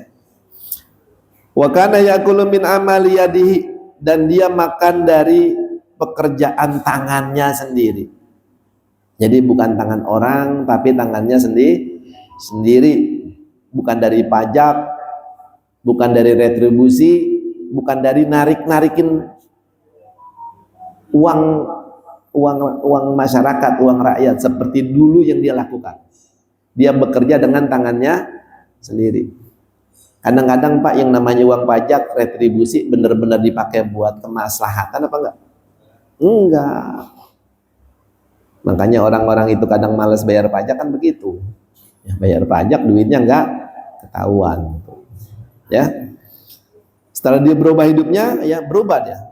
Wa kana yaqulu min amali yadihi, dan dia makan dari pekerjaan tangannya sendiri. Jadi bukan tangan orang, tapi tangannya sendiri. Bukan dari pajak, bukan dari retribusi, bukan dari narikin uang masyarakat, uang rakyat seperti dulu yang dia lakukan. Dia bekerja dengan tangannya sendiri. Kadang-kadang Pak, yang namanya uang pajak, retribusi benar-benar dipakai buat kemaslahatan apa enggak? Enggak. Makanya orang-orang itu kadang malas bayar pajak kan begitu. Ya, bayar pajak duitnya enggak ketahuan. Ya. Setelah dia berubah hidupnya, ya berubah dia.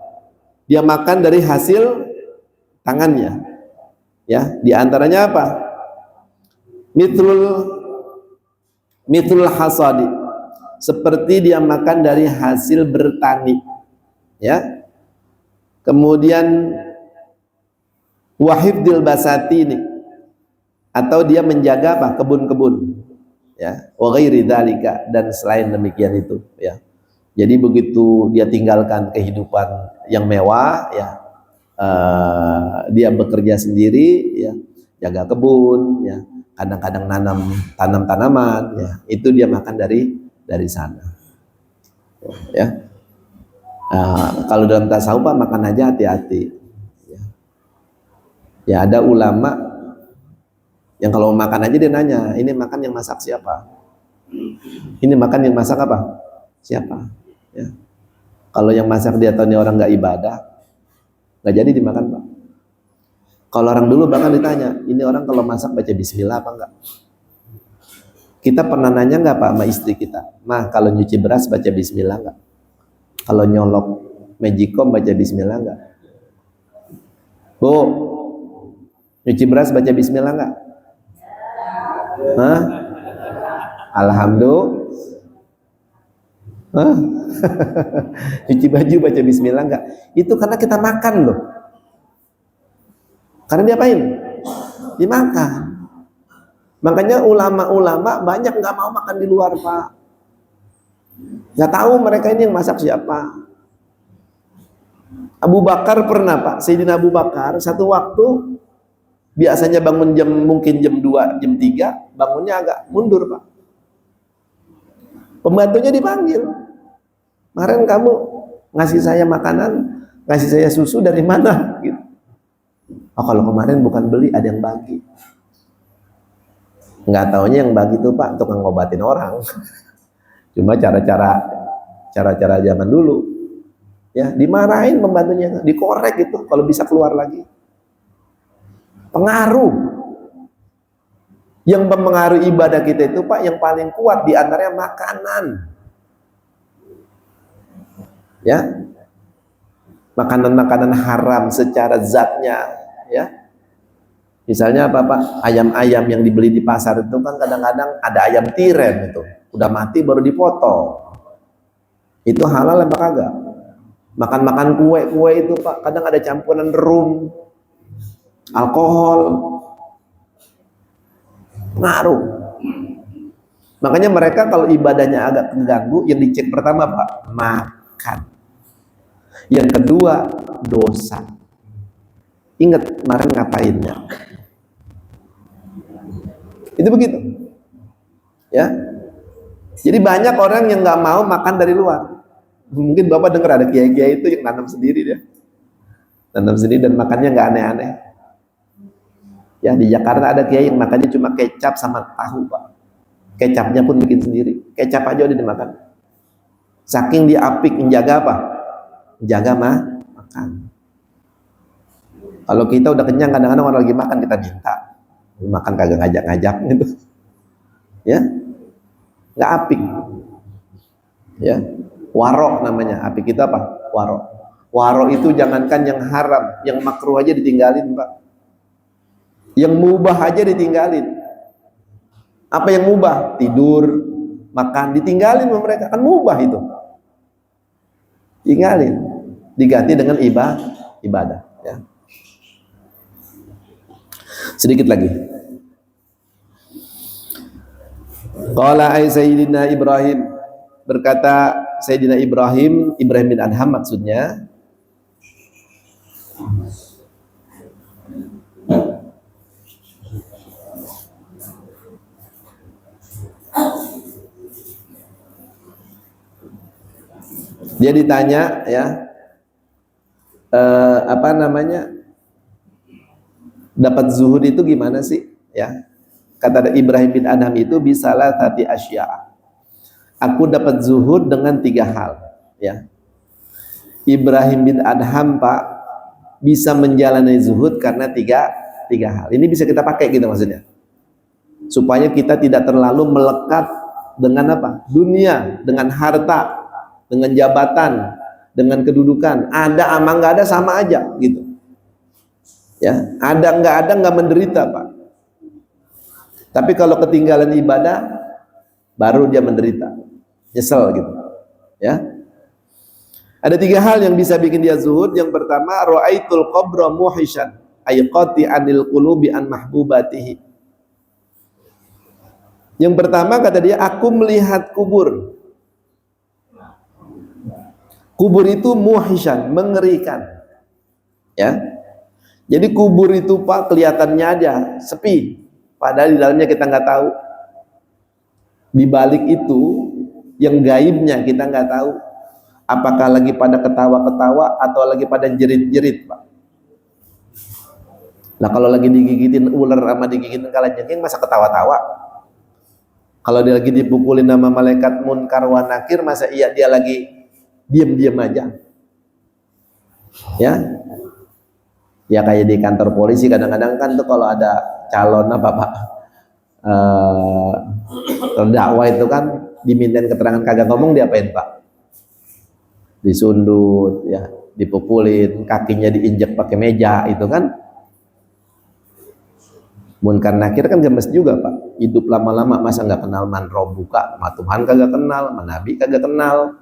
Dia makan dari hasil tangannya. Ya, di antaranya apa? Mithlul hasadi. Seperti dia makan dari hasil bertani, ya. Kemudian wahifdil basatini, atau dia menjaga apa? Kebun-kebun, ya. Wa ghairi dzalika, dan selain demikian itu, ya. Jadi begitu dia tinggalkan kehidupan yang mewah, ya, dia bekerja sendiri, ya, jaga kebun, ya, kadang-kadang tanam tanaman, ya, itu dia makan dari sana, ya. Kalau dalam tasawuf makan aja hati-hati, ya. Ya, ada ulama yang kalau makan aja dia nanya, ini makan yang masak siapa? Ini makan yang masak apa? Siapa? Ya. Kalau yang masak dia tahu ini orang nggak ibadah, nggak jadi dimakan, Pak. Kalau orang dulu bahkan ditanya, ini orang kalau masak baca bismillah apa enggak? Kita pernah nanya nggak Pak sama istri kita, Mah kalau nyuci beras baca bismillah nggak? Kalau nyolok magicom baca bismillah nggak? Bu, nyuci beras baca bismillah nggak? Hah? Alhamdulillah. Hah? Nyuci baju baca bismillah nggak? Itu karena kita makan loh. Karena diapain? Dimakan. Makanya ulama-ulama banyak nggak mau makan di luar, Pak. Nggak tahu mereka ini yang masak siapa. Abu Bakar pernah, Pak. Sayyidina Abu Bakar satu waktu biasanya bangun mungkin jam 2, jam 3, bangunnya agak mundur, Pak. Pembantunya dipanggil. Kemarin kamu ngasih saya makanan, ngasih saya susu dari mana? Gitu. Oh, kalau kemarin bukan beli, ada yang bagi. Nggak taunya yang bagi itu Pak tukang ngobatin orang. Cuma cara-cara zaman dulu, ya, dimarahin pembantunya, dikorek gitu kalau bisa keluar lagi. Pengaruh yang mempengaruhi ibadah kita itu Pak, yang paling kuat diantaranya makanan, ya, makanan-makanan haram secara zatnya, ya. Misalnya apa Pak? Ayam-ayam yang dibeli di pasar itu kan kadang-kadang ada ayam tiren itu, udah mati baru dipotong. Itu halal apa kagak? Makan-makan kue-kue itu Pak, kadang ada campuran rum, alkohol, pengaruh. Makanya mereka kalau ibadahnya agak terganggu, yang dicek pertama Pak, makan. Yang kedua, dosa. Ingat kemarin ngapainnya. Itu begitu, ya. Jadi banyak orang yang nggak mau makan dari luar. Mungkin Bapak dengar ada kiai-kiai itu yang tanam sendiri dia, tanam sendiri dan makannya nggak aneh-aneh. Ya, di Jakarta ada kiai yang makannya cuma kecap sama tahu Pak. Kecapnya pun bikin sendiri. Kecap aja udah dimakan. Saking dia apik menjaga apa? Jaga makan. Kalau kita udah kenyang, kadang-kadang orang lagi makan kita minta. Makan kagak ngajak-ngajak gitu, ya, nggak apik, ya. Warok namanya, apik kita apa? Warok. Warok itu jangankan yang haram, yang makruh aja ditinggalin Pak, yang mubah aja ditinggalin. Apa yang mubah? Tidur, makan, ditinggalin sama mereka, kan mubah itu. Tinggalin, diganti dengan ibadah ya. Sedikit lagi. Qala ay Sayyidina Ibrahim, berkata Sayyidina Ibrahim bin Adham maksudnya, dia ditanya ya, apa namanya, dapat zuhud itu gimana sih ya. Kata Ibrahim bin Adham itu, bisalah tati asya, aku dapat zuhud dengan 3 hal ya. Ibrahim bin Adham Pak bisa menjalani zuhud karena tiga hal. Ini bisa kita pakai gitu maksudnya, supaya kita tidak terlalu melekat dengan apa, dunia, dengan harta, dengan jabatan, dengan kedudukan. Ada ama nggak ada sama aja gitu ya. Ada nggak menderita Pak. Tapi kalau ketinggalan ibadah, baru dia menderita, nyesel gitu ya. Ada 3 hal yang bisa bikin dia zuhud. Yang pertama, ra'aitul qabra muhishan ay qati'anil qulubi an mahbubatihi. Yang pertama kata dia, aku melihat kubur. Kubur itu muhishan, mengerikan ya. Jadi kubur itu Pak kelihatannya aja sepi, padahal di dalamnya kita nggak tahu. Di balik itu yang gaibnya kita nggak tahu. Apakah lagi pada ketawa-ketawa atau lagi pada jerit-jerit Pak. Nah kalau lagi digigitin ular sama digigitin kalajengking masa ketawa-tawa? Kalau dia lagi dipukulin sama malaikat munkar wa nakir, masa iya dia lagi diam-diam aja ya. Ya kayak di kantor polisi kadang-kadang kan tuh kalau ada calon apa Pak, terdakwa itu kan dimintain keterangan kagak ngomong, diapain Pak? Disundut ya, dipukulin, kakinya diinjek pakai meja, itu kan munkar nakir kan gemes juga Pak. Hidup lama-lama masa nggak kenal man robuka, sama Tuhan kagak kenal, sama Nabi kagak kenal,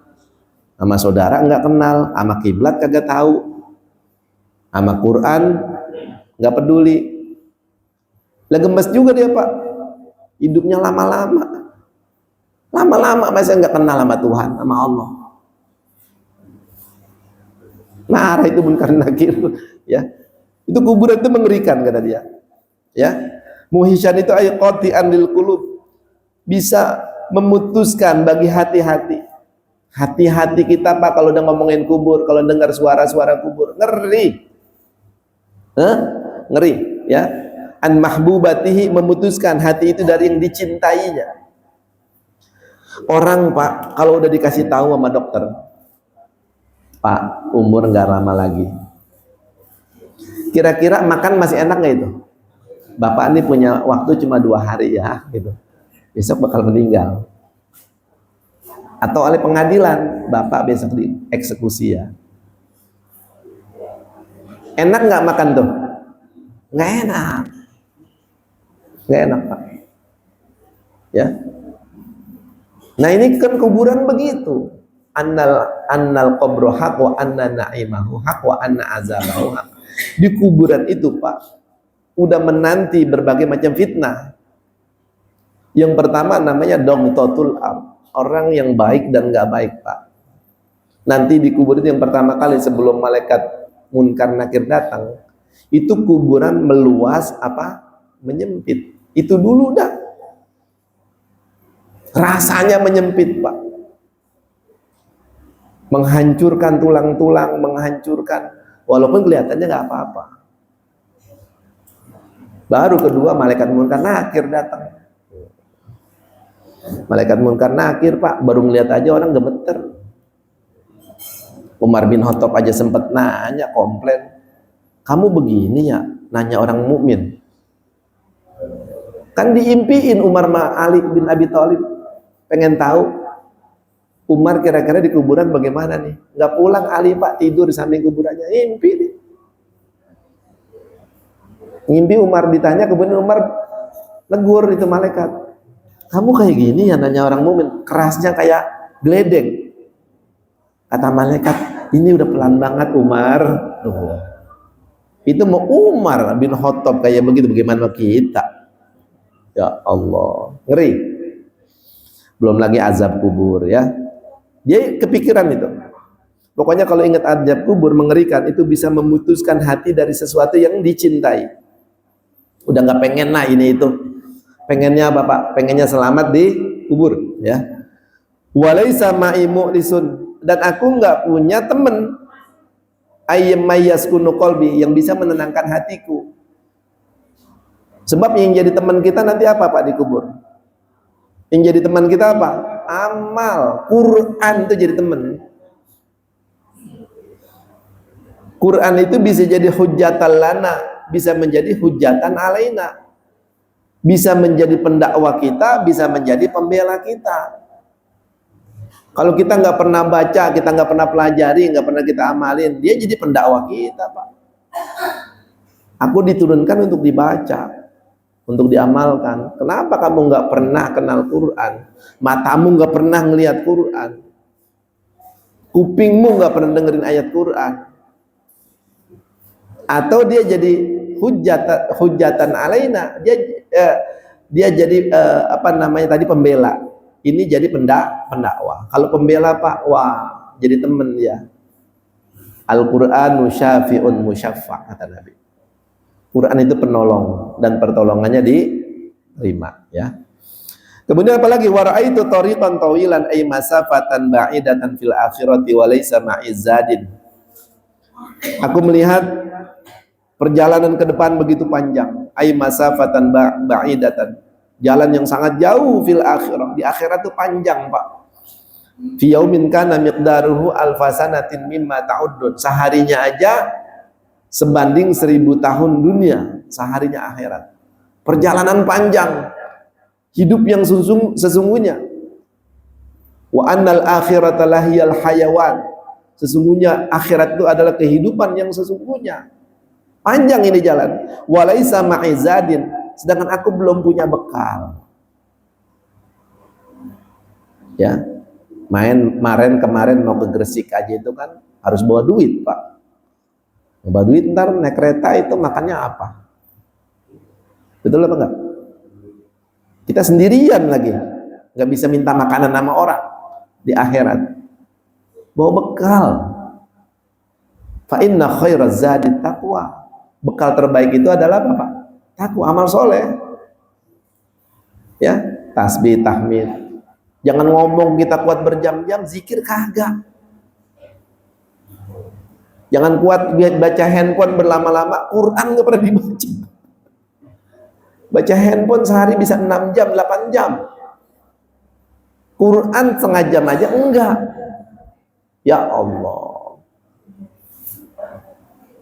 sama saudara nggak kenal, sama kiblat kagak tahu, sama Quran nggak peduli. Lah gemes juga dia Pak. Hidupnya lama-lama masa nggak kenal sama Tuhan, sama Allah. Marah itu munkar nakir ya. Itu kuburan itu mengerikan kata dia ya. Muhisyan itu ayat qati'an lil qulub, bisa memutuskan bagi hati-hati kita Pak. Kalau udah ngomongin kubur, kalau dengar suara-suara kubur, ngeri ngeri ya. An mahbubatihi, memutuskan hati itu dari yang dicintainya. Orang Pak kalau udah dikasih tahu sama dokter, Pak umur nggak lama lagi, kira-kira makan masih enak nggak itu? Bapak ini punya waktu cuma 2 hari ya gitu, besok bakal meninggal. Atau oleh pengadilan, Bapak besok dieksekusi ya. Enak nggak makan tuh? Nggak enak Pak ya. Nah ini kan kuburan begitu. Annal qabru haq wa anna na'imahu haq wa anna azabahu haq. Di kuburan itu Pak udah menanti berbagai macam fitnah. Yang pertama namanya dongtotul ard, orang yang baik dan nggak baik Pak. Nanti di kubur itu yang pertama kali sebelum malaikat munkar nakir datang, itu kuburan meluas apa? Menyempit. Itu dulu dah. Rasanya menyempit Pak. Menghancurkan tulang-tulang, menghancurkan, walaupun kelihatannya nggak apa-apa. Baru kedua malaikat munkar nakir datang. Malaikat munkar nakir Pak, baru ngeliat aja orang gemeter. Umar bin Khattab aja sempat nanya, komplain, kamu begini ya, nanya orang mukmin. Kan diimpiin Umar sama Ali bin Abi Thalib, pengen tahu Umar kira-kira di kuburan bagaimana nih. Nggak pulang Ali Pak, tidur di samping kuburannya, impi nih. Ngimpi Umar ditanya, kemudian Umar negur itu malaikat, Kamu kayak gini ya, nanya orang mukmin, kerasnya kayak geledek. Kata malaikat, ini udah pelan banget Umar. Itu mau Umar bin Khattab kayak begitu, bagaimana kita? Ya Allah, ngeri. Belum lagi azab kubur ya. Dia kepikiran itu. Pokoknya kalau ingat azab kubur mengerikan, itu bisa memutuskan hati dari sesuatu yang dicintai. Udah nggak pengen nah ini itu. Pengennya apa Pak? Pengennya selamat di kubur ya. Walaisa ma'i mu'lisun, dan aku nggak punya teman ayyam mayyaskunu qalbi, yang bisa menenangkan hatiku. Sebab yang jadi teman kita nanti apa Pak di kubur? Yang jadi teman kita apa? Amal. Quran itu jadi teman. Quran itu bisa jadi hujjatan lana, bisa menjadi hujjatan alaina, bisa menjadi pendakwah kita, bisa menjadi pembela kita. Kalau kita nggak pernah baca, kita nggak pernah pelajari, nggak pernah kita amalin, dia jadi pendakwah kita Pak. Aku diturunkan untuk dibaca, untuk diamalkan. Kenapa kamu nggak pernah kenal Quran? Matamu nggak pernah ngelihat Quran, kupingmu nggak pernah dengerin ayat Quran. Atau dia jadi hujatan alaina, dia jadi apa namanya tadi, pembela. Ini jadi pendakwah. Kalau pembela Pak, wah jadi temen ya. Al-Qur'anu syafi'un musyaffa', kata Nabi. Quran itu penolong dan pertolongannya diterima ya. Kemudian apalagi, wa ra'aitu tariqan tawilan ay masafatan ba'idatan fil akhirati wa laysa ma'izzadin. Aku melihat perjalanan ke depan begitu panjang, ay masafatan ba'idatan, jalan yang sangat jauh, fil akhirah, di akhirat itu panjang Pak. Fi yaumin kana miqdaruhu alfasanatin mimma ta'uddun, seharinya aja sebanding 1000 tahun dunia, seharinya akhirat. Perjalanan panjang, hidup yang sesungguhnya. Wa annal akhirata lahiyal hayawan, sesungguhnya akhirat itu adalah kehidupan yang sesungguhnya. Panjang ini jalan. Walaisa ma'izadin, sedangkan aku belum punya bekal. Ya, kemarin mau ke Gresik aja itu kan harus bawa duit Pak. Bawa duit, ntar naik kereta itu makannya apa? Betul apa enggak? Kita sendirian lagi, nggak bisa minta makanan sama orang di akhirat. Bawa bekal. Fa inna khairaz zadi taqwa. Bekal terbaik itu adalah apa Pak? Takwa, amal soleh ya, tasbih, tahmid. Jangan ngomong kita kuat berjam-jam, zikir kagak. Jangan kuat baca handphone berlama-lama, Quran nggak pernah dibaca. Baca handphone sehari bisa 6 jam, 8 jam. Quran setengah jam aja enggak. Ya Allah.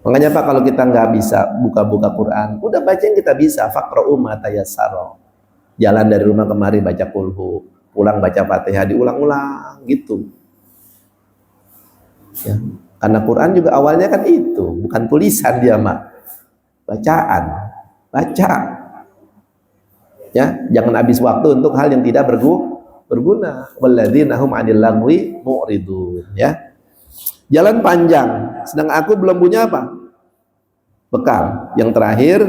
Makanya Pak, kalau kita nggak bisa buka-buka Quran, udah baca yang kita bisa. Faqra'u ma tayassara. Jalan dari rumah kemari baca kulhu, pulang baca Fatihah, diulang-ulang gitu. Ya. Karena Quran juga awalnya kan itu, bukan tulisan dia mah, bacaan, baca. Ya, jangan habis waktu untuk hal yang tidak berguna. Walladzina hum 'anil lagwi mu'ridun. Ya. Jalan panjang, sedang aku belum punya apa? Bekal. Yang terakhir,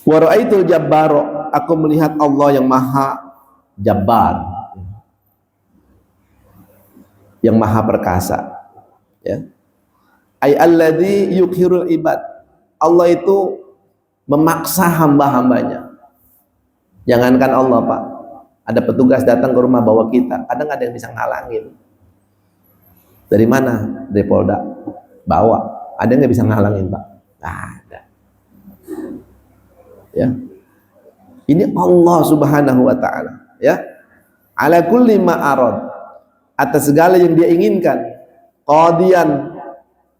wa ra'aitul jabbaro, aku melihat Allah yang maha jabbar, yang maha perkasa ya. Ay alladzi yukhirul ibad, Allah itu memaksa hamba-hambanya. Jangankan Allah Pak, ada petugas datang ke rumah bawa kita, kadang ada yang bisa ngalangin. Dari mana? Dari Polda bawa. Ada nggak bisa ngalangin Pak? Nggak ada. Ya, ini Allah Subhanahu Wa Taala. Ya, ala kulli ma arad, atas segala yang Dia inginkan. Qadiyan,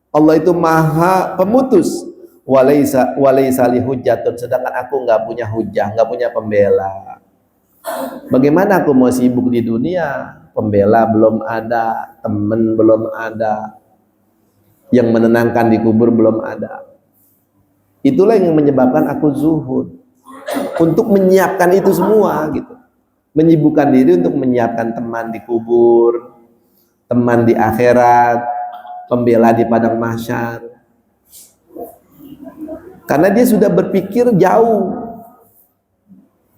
Allah itu maha pemutus. Walaisa li hujjatun, sedangkan aku nggak punya hujah, nggak punya pembela. Bagaimana aku mau sibuk di dunia? Pembela belum ada, teman belum ada, yang menenangkan di kubur belum ada. Itulah yang menyebabkan aku zuhud. untuk menyiapkan itu semua gitu. Menyibukkan diri untuk menyiapkan teman di kubur, teman di akhirat, pembela di padang mahsyar. Karena dia sudah berpikir jauh.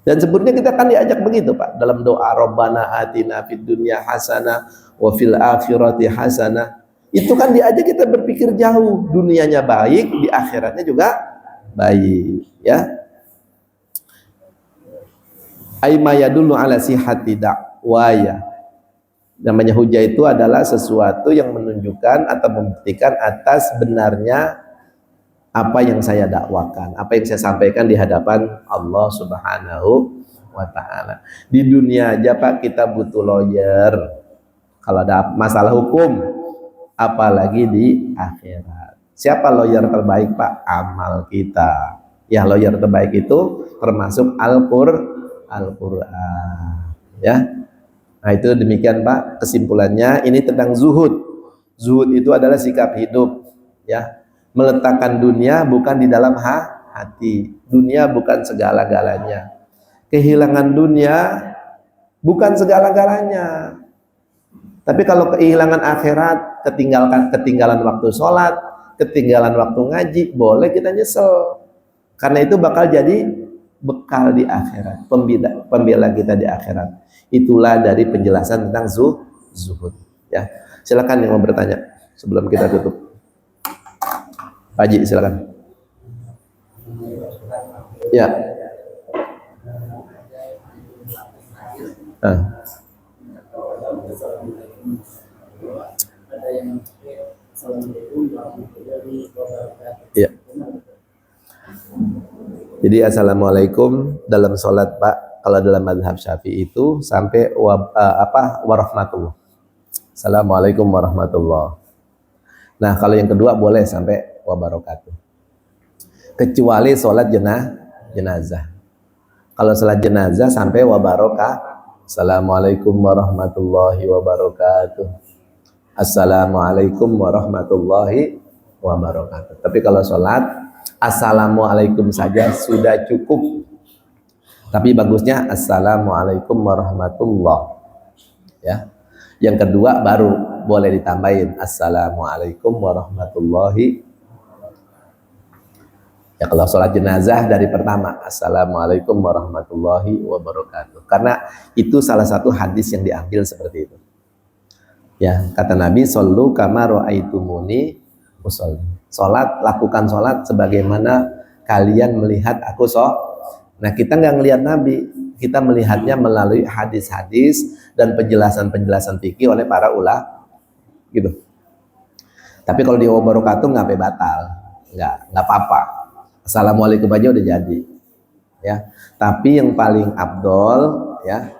Dan sebetulnya kita kan diajak begitu Pak, dalam doa Rabbana atina fid dunya hasanah wa fil akhirati hasanah. Itu kan diajak kita berpikir jauh, dunianya baik, di akhiratnya juga baik, ya. Aimaya dulu ala sihati dakwaya. Namanya hujah itu adalah sesuatu yang menunjukkan atau membuktikan atas benarnya apa yang saya dakwakan, apa yang saya sampaikan di hadapan Allah Subhanahu wa ta'ala. Di dunia aja Pak kita butuh lawyer kalau ada masalah hukum, apalagi di akhirat. Siapa lawyer terbaik Pak? Amal kita. Ya, lawyer terbaik itu termasuk Al-Qur'an. Ya. Nah itu demikian Pak kesimpulannya. Ini tentang zuhud. Zuhud itu adalah sikap hidup, ya. Meletakkan dunia bukan di dalam hati. Dunia bukan segala-galanya. Kehilangan dunia bukan segala-galanya. Tapi kalau kehilangan akhirat, ketinggalan waktu sholat, ketinggalan waktu ngaji, boleh kita nyesel. Karena itu bakal jadi bekal di akhirat, pembela kita di akhirat. Itulah dari penjelasan tentang zuhud. Ya, silakan yang mau bertanya sebelum kita tutup. Pak Haji, silakan. Ya. Ya. Jadi assalamualaikum dalam sholat Pak, kalau dalam mazhab Syafi'i itu sampai warahmatullah. Assalamualaikum warahmatullah. Nah kalau yang kedua boleh sampai wabarakatuh. Kecuali sholat jenazah. Kalau sholat jenazah sampai wabarakatuh. Assalamualaikum warahmatullahi wabarakatuh. Assalamualaikum warahmatullahi wabarakatuh. Tapi kalau sholat assalamualaikum saja sudah cukup. Tapi bagusnya assalamualaikum warahmatullahi. Ya. Yang kedua baru boleh ditambahin assalamualaikum warahmatullahi. Ya kalau sholat jenazah dari pertama assalamualaikum warahmatullahi wabarakatuh. Karena itu salah satu hadis yang diambil seperti itu. Ya kata Nabi shollu kama ra'aitumuni usolli. Sholat, lakukan sholat sebagaimana kalian melihat aku sholat. Nah kita nggak ngelihat Nabi, kita melihatnya melalui hadis-hadis dan penjelasan-penjelasan fikih oleh para ulama, gitu. Tapi kalau di wabarakatuh nggak sampai batal, nggak apa-apa. Assalamualaikum aja udah jadi, ya. Tapi yang paling abdol, ya,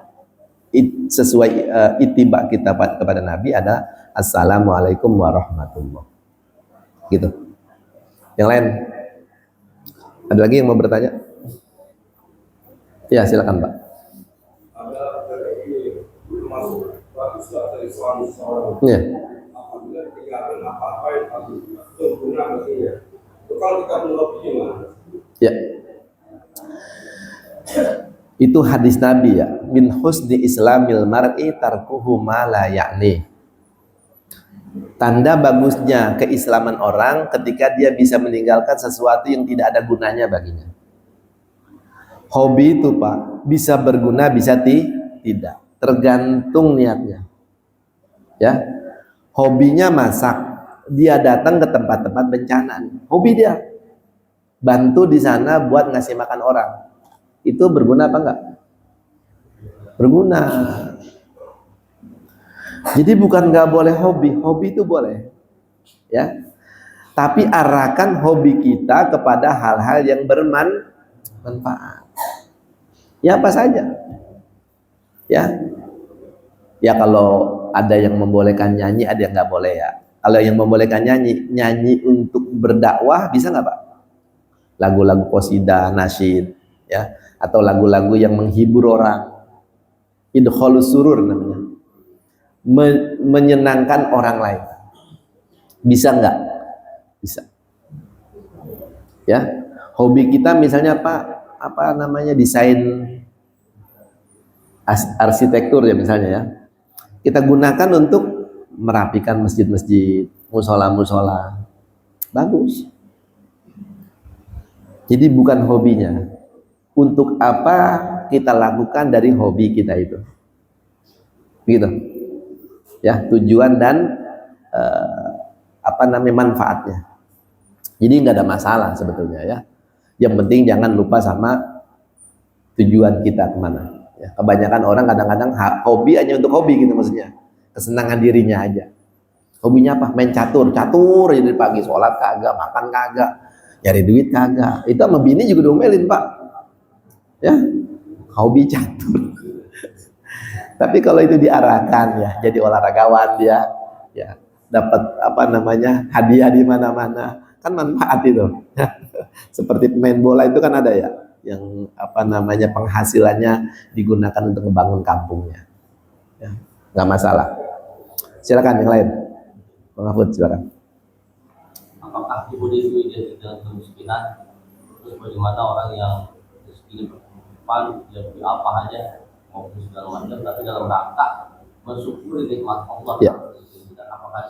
sesuai itibak kita kepada Nabi ada assalamualaikum warahmatullahi, gitu. Yang lain, ada lagi yang mau bertanya? Ya silakan Pak. Ya. Ya. Itu hadis Nabi ya. Min husni islamil mar'i tarkuhu ma la ya'ni. Tanda bagusnya keislaman orang ketika dia bisa meninggalkan sesuatu yang tidak ada gunanya baginya. Hobi itu Pak bisa berguna bisa tidak, tergantung niatnya. Ya, hobinya masak, dia datang ke tempat-tempat bencana. Hobi dia bantu di sana buat ngasih makan orang. Itu berguna apa enggak? Berguna. Jadi bukan nggak boleh hobi, hobi itu boleh, ya. Tapi arahkan hobi kita kepada hal-hal yang bermanfaat. Ya apa saja, ya. Ya kalau ada yang membolehkan nyanyi, ada yang nggak boleh ya. Kalau yang membolehkan nyanyi untuk berdakwah bisa nggak Pak? Lagu-lagu qasidah, nasyid, ya, atau lagu-lagu yang menghibur orang, idkhalus surur namanya, menyenangkan orang lain. Bisa nggak? Bisa. Ya, hobi kita misalnya Pak apa namanya desain arsitektur ya misalnya ya, kita gunakan untuk merapikan masjid-masjid, musola-musola, bagus. Jadi bukan hobinya. Untuk apa kita lakukan dari hobi kita itu, gitu ya, tujuan dan apa namanya manfaatnya. Jadi nggak ada masalah sebetulnya ya. Yang penting jangan lupa sama tujuan kita kemana. Ya, kebanyakan orang kadang-kadang hobi hanya untuk hobi gitu maksudnya, kesenangan dirinya aja. Hobinya apa? Main catur jadi pagi, sholat kagak, makan kagak, nyari duit kagak. Itu sama bini juga diomelin pak. Ya, hobi catur. Tapi kalau itu diarahkan ya, jadi olahragawan dia, ya dapat apa namanya hadiah di mana-mana, kan manfaat itu. Seperti pemain bola itu kan ada ya, yang apa namanya penghasilannya digunakan untuk membangun kampungnya. Ya, nggak masalah. Silakan yang lain. Bang Mahfud, silakan. Apakah ibu itu identik dengan kemiskinan? Terus bagaimana orang yang miskin depan dia beli apa aja mau segala macam, tapi dalam rangka mensyukuri nikmat Allah. Ya. Apakah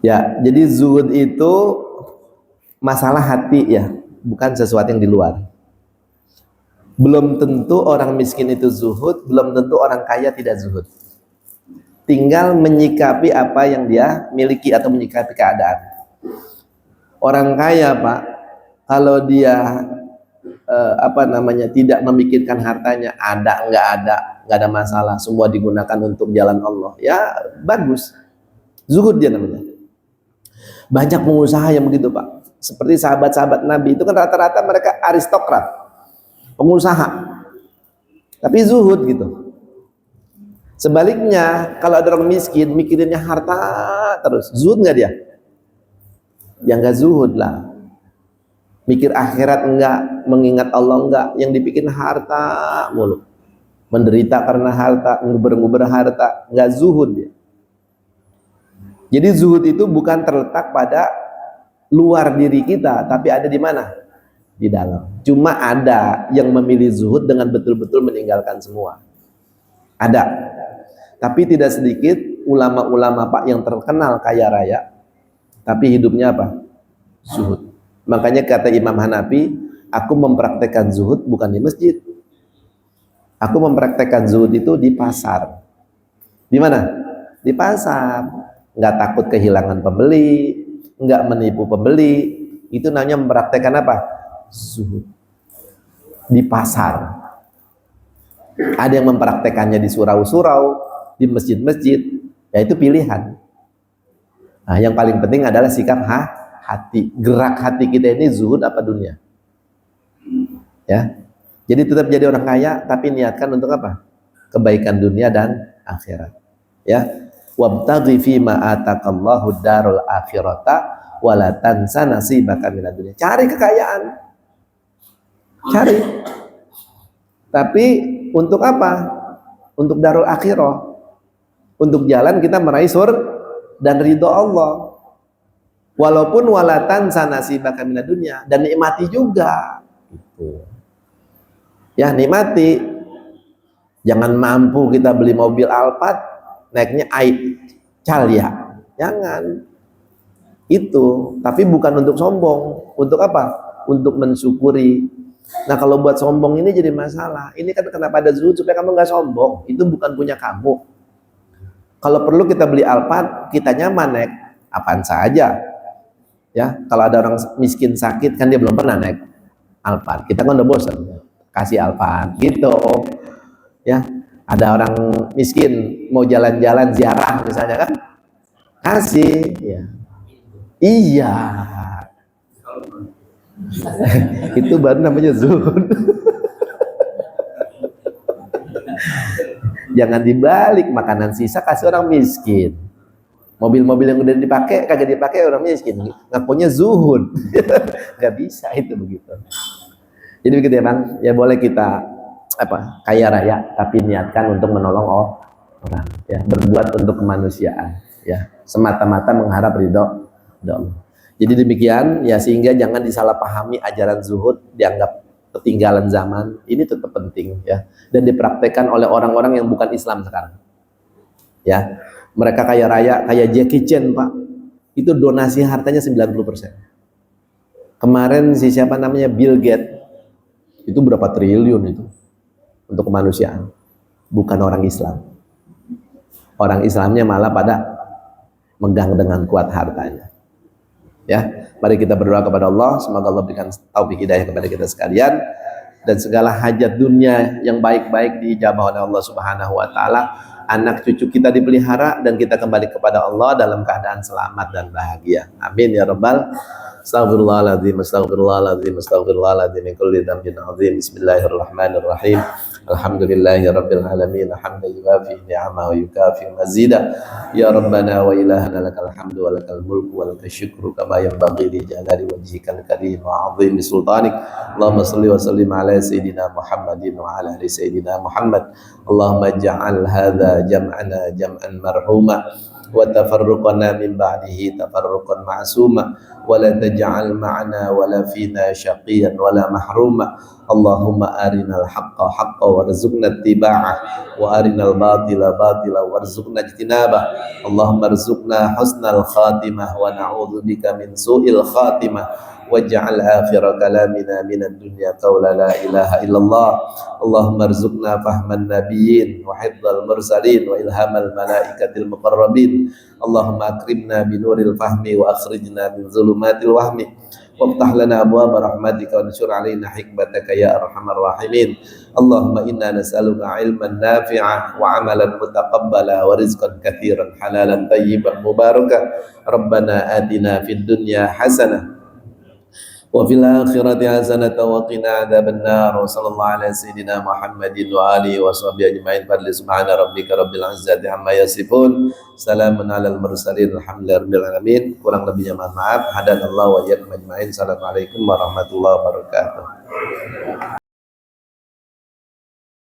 ya, jadi zuhud itu masalah hati ya, bukan sesuatu yang di luar. Belum tentu orang miskin itu zuhud, belum tentu orang kaya tidak zuhud. Tinggal menyikapi apa yang dia miliki atau menyikapi keadaan. Orang kaya pak, kalau dia apa namanya tidak memikirkan hartanya, ada nggak ada masalah, semua digunakan untuk jalan Allah, ya bagus, zuhud dia namanya. Banyak pengusaha yang begitu pak, seperti sahabat-sahabat Nabi itu kan rata-rata mereka aristokrat, pengusaha, tapi zuhud gitu. Sebaliknya kalau ada orang miskin mikirinnya harta terus, zuhud nggak dia? Ya nggak zuhud lah. Mikir akhirat enggak, mengingat Allah enggak, yang dipikirin harta mulu, menderita karena harta, nguber-nguber harta, enggak zuhud dia. Jadi zuhud itu bukan terletak pada luar diri kita, tapi ada di mana? Di dalam. Cuma ada yang memilih zuhud dengan betul-betul meninggalkan semua. Ada. Tapi tidak sedikit ulama-ulama pak yang terkenal kaya raya, tapi hidupnya apa? Zuhud. Makanya kata Imam Hanafi, aku mempraktekkan zuhud bukan di masjid. Aku mempraktekkan zuhud itu di pasar. Di mana? Di pasar. Nggak takut kehilangan pembeli, nggak menipu pembeli. Itu namanya mempraktekkan apa? Zuhud. Di pasar. Ada yang mempraktekannya di surau-surau, di masjid-masjid. Ya itu pilihan. Nah, yang paling penting adalah sikap hati, gerak hati kita ini zuhud apa dunia, ya. Jadi tetap jadi orang kaya, tapi niatkan untuk apa? Kebaikan dunia dan akhirat, ya. Wabtaghi fima ataqallahu darul akhirata wala tansa nasibaka minad dunya. Cari kekayaan, cari. Tapi untuk apa? Untuk darul akhirah, untuk jalan kita meraih surga dan ridho Allah. Walaupun walatan sanasibaka minad dunya, dan nikmati juga gitu. Ya nikmati. Jangan mampu kita beli mobil Alphard naiknya Calya, jangan itu. Tapi bukan untuk sombong, untuk apa? Untuk mensyukuri. Nah kalau buat sombong ini jadi masalah. Ini kan kenapa ada zuhud, supaya kamu nggak sombong. Itu bukan punya kamu. Kalau perlu kita beli Alphard, kita nyaman naik apaan saja. Ya, kalau ada orang miskin sakit kan dia belum pernah naik Alphard, kita kan udah bosan kasih Alphard gitu. Ya, ada orang miskin mau jalan-jalan ziarah misalnya kan, kasih. Ya. Iya. Itu baru namanya zuhud. Jangan dibalik, makanan sisa kasih orang miskin. Mobil-mobil yang udah dipakai kagak dipakai orang miskin, ngakunya zuhud. Nggak bisa itu begitu. Jadi begitu ya bang, ya boleh kita apa kaya raya tapi niatkan untuk menolong orang, ya berbuat untuk kemanusiaan, ya semata-mata mengharap ridho Allah. Jadi demikian ya, sehingga jangan disalahpahami ajaran zuhud dianggap ketinggalan zaman, ini tetap penting ya, dan dipraktekkan oleh orang-orang yang bukan Islam sekarang. Ya, mereka kaya raya, kayak Jackie Chan Pak, itu donasi hartanya 90%. Kemarin si siapa namanya Bill Gates, itu berapa triliun itu untuk kemanusiaan, bukan orang Islam. Orang Islamnya malah pada megang dengan kuat hartanya. Ya, mari kita berdoa kepada Allah, semoga Allah berikan taufik hidayah kepada kita sekalian, dan segala hajat dunia yang baik-baik diijabah oleh Allah Subhanahu wa taala. Anak cucu kita dipelihara dan kita kembali kepada Allah dalam keadaan selamat dan bahagia. Amin ya rabbal. Astaghfirullahaladzim, astaghfirullahaladzim, astaghfirullahaladzim min kulli dhanbin azim. Bismillahirrahmanirrahim. Alhamdulillahi rabbil alamin, hamdan yuwafi ni'amahu wa yukafi mazida. Ya rabbana wa ilahana lakal hamdu wa lakal mulku wa lakal syukru kama yanbaghi li jalali wajhikal karim wa 'azimi sultanik. Allahumma shalli wa sallim ala sayyidina Muhammadin wa ala ali sayyidina Muhammad. Allahumma ij'al hadza jam'ana jam'an marhuma wa tafarruqana min ba'dihi tafarruqan ma'suma wa la taj'al ma'ana wa la fina syaqiyan wa la mahruma. Allahumma arinal haqqa haqqa warzuqna ittiba'ah wa arinal batila batila warzuqna ijtinabah. Allahumma arzuqna husnal khatimah wa na'udzubika min su'il khatimah waj'al akhira kalamina minad dunya qawla la ilaha illallah. Allahumma arzuqna fahman nabiyyin wa hifdzal mursalin wa ilhamal malaikatil muqarrabin. Allahumma akrimna binuril fahmi wa akhrijna min zulumatil wahmi waftah lana abwaaba rahmatika wa anshur alaina hikmataka ya arhamar rahimin. Allahumma inna nas'aluka ilman nafi'an wa amalan mutaqabbala wa rizqan katsiran halalan tayyiban mubarakan. Rabbana atina fid dunya hasanah wa fil akhirati hasanatan wa qina adzabannar. Wa sallallahu ala sayyidina Muhammadin wa alihi wa sahbihi ajmain. Fadli subhana rabbika rabbil izzati amma yasifun, salamun alal mursalin, alhamdulillahi rabbil alamin. Kurang lebihnya mohon maaf. Hadanallahu wa iyyakum ajmain. Assalamualaikum warahmatullahi wabarakatuh.